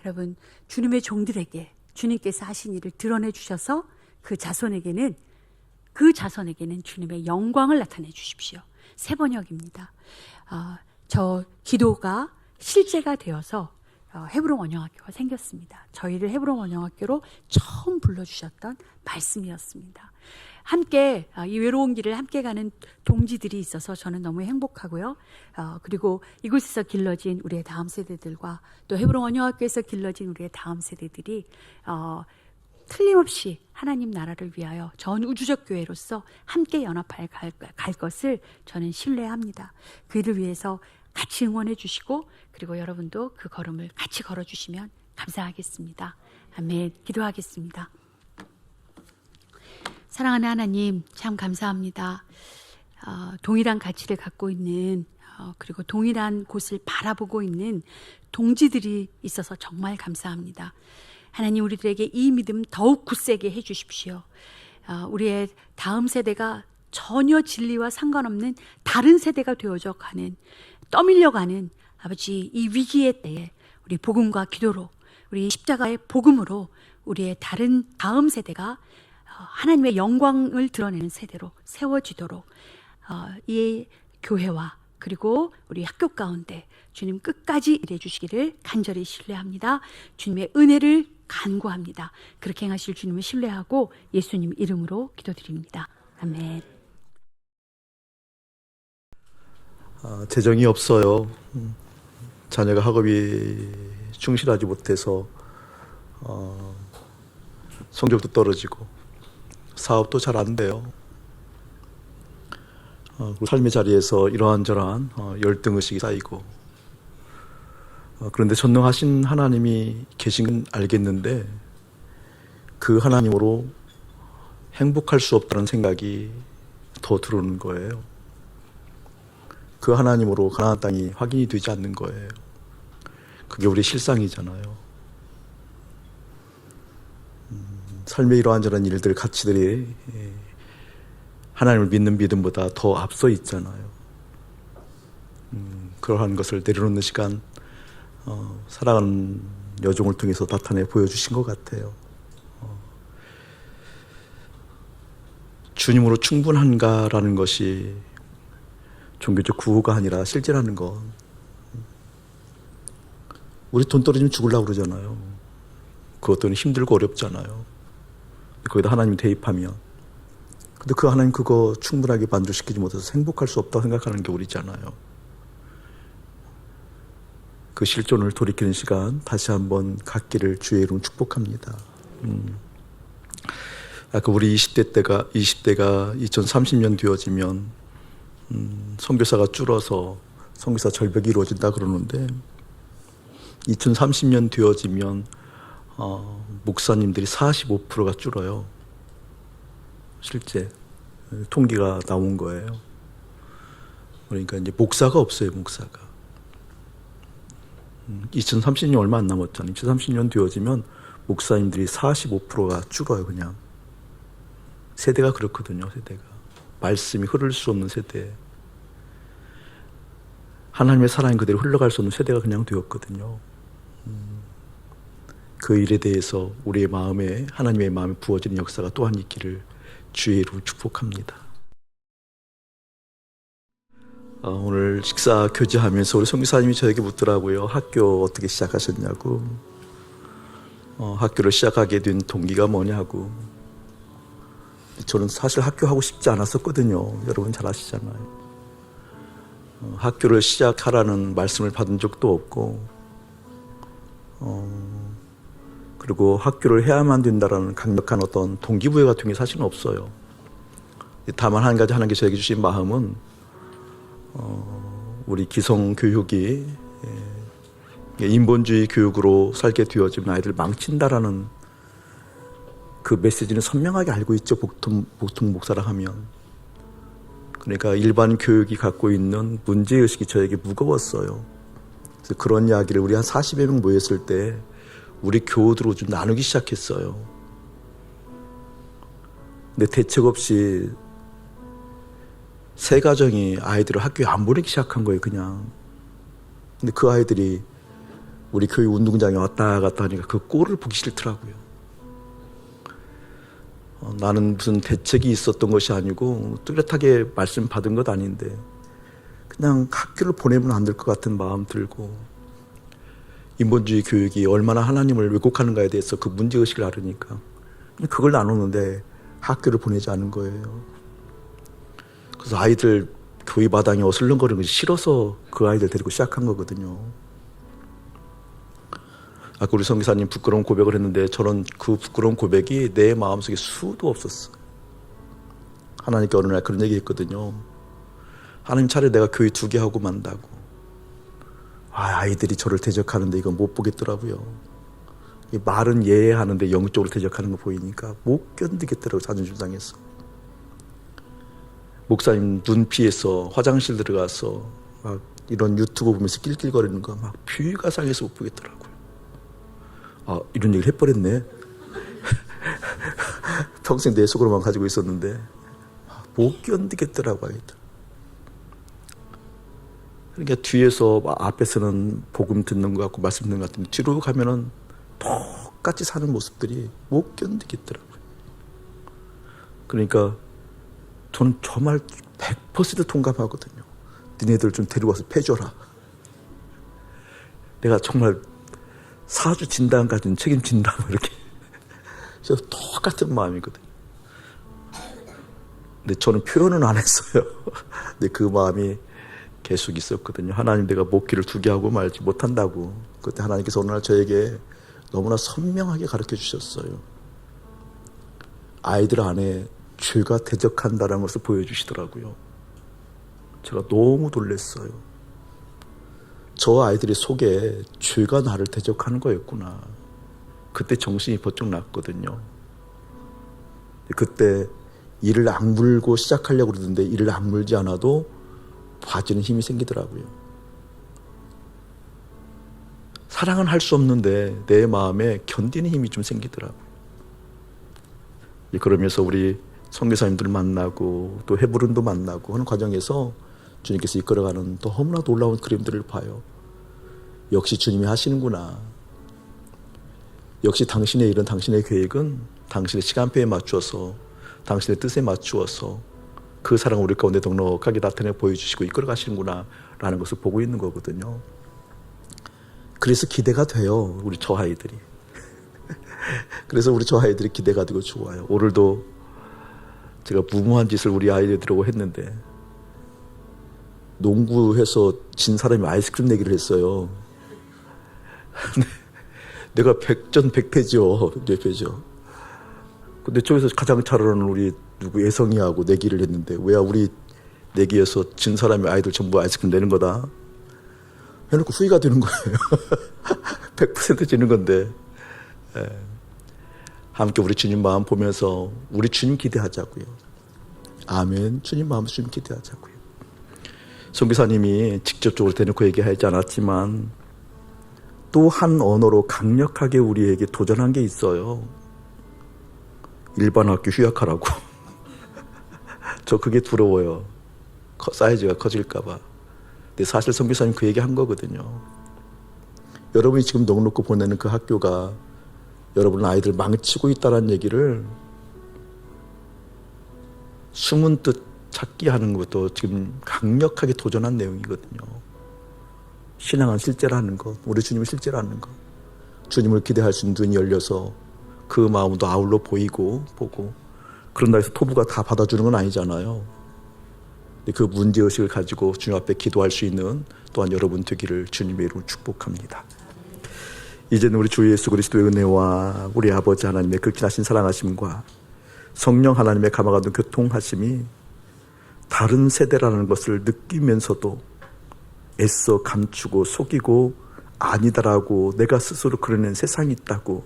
여러분, 주님의 종들에게 주님께서 하신 일을 드러내 주셔서 그 자손에게는 주님의 영광을 나타내 주십시오. 세 번역입니다. 저 기도가 실제가 되어서 헤브론 원영학교가 생겼습니다. 저희를 헤브론 원영학교로 처음 불러주셨던 말씀이었습니다. 함께 이 외로운 길을 함께 가는 동지들이 있어서 저는 너무 행복하고요. 그리고 이곳에서 길러진 우리의 다음 세대들과 또 헤브론 원영학교에서 길러진 우리의 다음 세대들이 틀림없이 하나님 나라를 위하여 전 우주적 교회로서 함께 연합하여 갈 것을 저는 신뢰합니다. 그 일을 위해서 같이 응원해 주시고 그리고 여러분도 그 걸음을 같이 걸어주시면 감사하겠습니다. 아멘. 기도하겠습니다. 사랑하는 하나님, 참 감사합니다. 동일한 가치를 갖고 있는 그리고 동일한 곳을 바라보고 있는 동지들이 있어서 정말 감사합니다. 하나님, 우리들에게 이 믿음 더욱 굳세게 해주십시오. 우리의 다음 세대가 전혀 진리와 상관없는 다른 세대가 되어져 가는, 떠밀려가는 아버지 이 위기의 때에 우리 복음과 기도로, 우리 십자가의 복음으로 우리의 다음 세대가 하나님의 영광을 드러내는 세대로 세워지도록 이 교회와 그리고 우리 학교 가운데 주님 끝까지 일해 주시기를 간절히 신뢰합니다. 주님의 은혜를 간구합니다. 그렇게 행하실 주님을 신뢰하고 예수님 이름으로 기도드립니다. 아멘. 재정이 없어요. 자녀가 학업이 충실하지 못해서 성적도 떨어지고 사업도 잘 안 돼요. 그리고 삶의 자리에서 이러한저러한 열등의식이 쌓이고 그런데 전능하신 하나님이 계신 건 알겠는데 그 하나님으로 행복할 수 없다는 생각이 더 들어오는 거예요. 그 하나님으로 가나안 땅이 확인이 되지 않는 거예요. 그게 우리 실상이잖아요. 삶의 이러한저러한 일들, 가치들이 하나님을 믿는 믿음보다 더 앞서 있잖아요. 그러한 것을 내려놓는 시간 사랑하는 여종을 통해서 나타내 보여주신 것 같아요. 주님으로 충분한가라는 것이 종교적 구호가 아니라 실제라는 것. 우리 돈 떨어지면 죽으려고 그러잖아요. 그것도 힘들고 어렵잖아요. 거기다 하나님이 대입하면. 근데 그 하나님 그거 충분하게 만족시키지 못해서 행복할 수 없다고 생각하는 게 우리잖아요. 그 실존을 돌이키는 시간 다시 한번 갖기를 주의 이름 축복합니다. 아까 우리 20대가 2030년 되어지면 선교사가 줄어서 선교사 절벽이 이루어진다 그러는데 2030년 되어지면 목사님들이 45%가 줄어요. 실제 통계가 나온 거예요. 그러니까 이제 목사가 없어요, 목사가. 2030년 얼마 안 남았잖아요. 2030년 되어지면 목사님들이 45%가 줄어요, 그냥. 세대가 그렇거든요, 세대가. 말씀이 흐를 수 없는 세대. 하나님의 사랑이 그대로 흘러갈 수 없는 세대가 그냥 되었거든요. 그 일에 대해서 우리의 마음에, 하나님의 마음에 부어지는 역사가 또한 있기를 주의 이름으로 축복합니다. 오늘 식사 교제하면서 우리 선교사님이 저에게 묻더라고요. 학교 어떻게 시작하셨냐고. 학교를 시작하게 된 동기가 뭐냐고. 저는 사실 학교 하고 싶지 않았었거든요. 여러분 잘 아시잖아요. 학교를 시작하라는 말씀을 받은 적도 없고 그리고 학교를 해야만 된다라는 강력한 어떤 동기부여 같은 게 사실은 없어요. 다만 한 가지 하나님께 저에게 주신 마음은 우리 기성교육이 인본주의 교육으로 살게 되어지면 아이들 망친다라는 그 메시지는 선명하게 알고 있죠. 보통 목사라 하면. 그러니까 일반 교육이 갖고 있는 문제의식이 저에게 무거웠어요. 그래서 그런 이야기를 우리 한 40여 명 모였을 때 우리 교우들로 좀 나누기 시작했어요. 근데 대책 없이 세 가정이 아이들을 학교에 안 보내기 시작한 거예요, 그냥. 근데 그 아이들이 우리 교회 운동장에 왔다 갔다 하니까 그 꼴을 보기 싫더라고요. 나는 무슨 대책이 있었던 것이 아니고 뚜렷하게 말씀 받은 것 아닌데 그냥 학교를 보내면 안 될 것 같은 마음 들고 인본주의 교육이 얼마나 하나님을 왜곡하는가에 대해서 그 문제의식을 알으니까 그걸 나누는데 학교를 보내지 않은 거예요. 그래서 아이들 교회 마당에 어슬렁거리는 것이 싫어서 그 아이들 데리고 시작한 거거든요. 아까 우리 선교사님 부끄러운 고백을 했는데 저는 그 부끄러운 고백이 내 마음속에 수도 없었어. 하나님께 어느 날 그런 얘기 했거든요. 하나님 차라리 내가 교회 2개 하고 만다고. 아이들이 저를 대적하는데 이건 못 보겠더라고요. 말은 예하는데 영적으로 대적하는 거 보이니까 못 견디겠더라고요. 자존심 상해서. 목사님 눈 피해서 화장실 들어가서 막 이런 유튜브 보면서 낄낄거리는 거 막 피가 상해서 못 보겠더라고요. 이런 얘기를 해버렸네. 평생 내 속으로만 가지고 있었는데 못 견디겠더라고 아이들. 그러니까 뒤에서 앞에서는 복음 듣는 것 같고 말씀 듣는 것 같은데 뒤로 가면은 똑같이 사는 모습들이 못 견디겠더라고요. 그러니까 저는 정말 100% 동감하거든요. 니네들 좀 데리고 와서 패줘라. 내가 정말 사주 진단까지는 책임진다. 뭐 이렇게. 그래서 똑같은 마음이거든요. 근데 저는 표현은 안 했어요. 근데 그 마음이 계속 있었거든요. 하나님, 내가 목기를 두 개 하고 말지 못한다고. 그때 하나님께서 어느 날 저에게 너무나 선명하게 가르쳐 주셨어요. 아이들 안에 죄가 대적한다는 것을 보여주시더라고요. 제가 너무 놀랐어요. 저 아이들의 속에 죄가 나를 대적하는 거였구나. 그때 정신이 번쩍 났거든요. 그때 이를 악물고 시작하려고 그러던데 이를 악물지 않아도 봐지는 힘이 생기더라고요. 사랑은 할 수 없는데 내 마음에 견디는 힘이 좀 생기더라고요. 그러면서 우리 선교사님들 만나고 또 헤브론도 만나고 하는 과정에서 주님께서 이끌어가는 너무나 놀라운 그림들을 봐요. 역시 주님이 하시는구나. 역시 당신의 일은, 당신의 계획은 당신의 시간표에 맞추어서, 당신의 뜻에 맞추어서 그 사랑을 우리 가운데 넉넉하게 나타내 보여주시고 이끌어가시는구나 라는 것을 보고 있는 거거든요. 그래서 기대가 돼요, 우리 저 아이들이. 그래서 우리 저 아이들이 기대가 되고 좋아요. 오늘도 제가 무모한 짓을 우리 아이들하고 했는데 농구해서 진 사람이 아이스크림 내기를 했어요. 내가 100전 100패죠. 4패죠. 근데 저기서 가장 잘하는 우리 누구 예성이하고 내기를 했는데 왜 우리 내기에서 진 사람이 아이들 전부 아이스크림 내는 거다 해놓고 후회가 되는 거예요. 100% 지는 건데. 함께 우리 주님 마음 보면서 우리 주님 기대하자고요. 아멘. 주님 마음 주님 기대하자고요. 선교사님이 직접적으로 대놓고 얘기하지 않았지만 또 한 언어로 강력하게 우리에게 도전한 게 있어요. 일반 학교 휴학하라고. 저 그게 두려워요. 사이즈가 커질까 봐. 근데 사실 선교사님 그 얘기 한 거거든요. 여러분이 지금 넉넉히 보내는 그 학교가 여러분 아이들 망치고 있다는 얘기를 숨은 뜻 찾기 하는 것도 지금 강력하게 도전한 내용이거든요. 신앙은 실제라는 것, 우리 주님은 실제라는 것. 주님을 기대할 수 있는 눈이 열려서 그 마음도 아울러 보이고 보고 그런다 해서 토부가 다 받아주는 건 아니잖아요. 그 문제의식을 가지고 주님 앞에 기도할 수 있는 또한 여러분 되기를 주님의 이름으로 축복합니다. 이제는 우리 주 예수 그리스도의 은혜와 우리 아버지 하나님의 극진하신 사랑하심과 성령 하나님의 감화가던 교통하심이 다른 세대라는 것을 느끼면서도 애써 감추고 속이고 아니다라고 내가 스스로 그려낸 세상이 있다고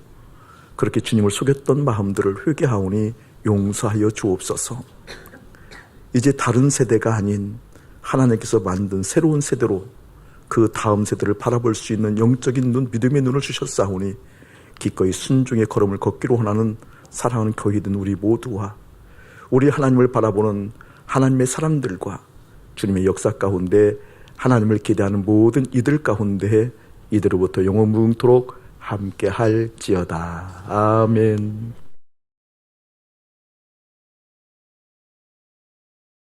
그렇게 주님을 속였던 마음들을 회개하오니 용서하여 주옵소서. 이제 다른 세대가 아닌 하나님께서 만든 새로운 세대로 그 다음 세대를 바라볼 수 있는 영적인 눈, 믿음의 눈을 주셨사오니 기꺼이 순종의 걸음을 걷기로 원하는 사랑하는 교회된 우리 모두와 우리 하나님을 바라보는 하나님의 사람들과 주님의 역사 가운데 하나님을 기대하는 모든 이들 가운데 이들로부터 영원 무궁토록 함께 할지어다. 아멘.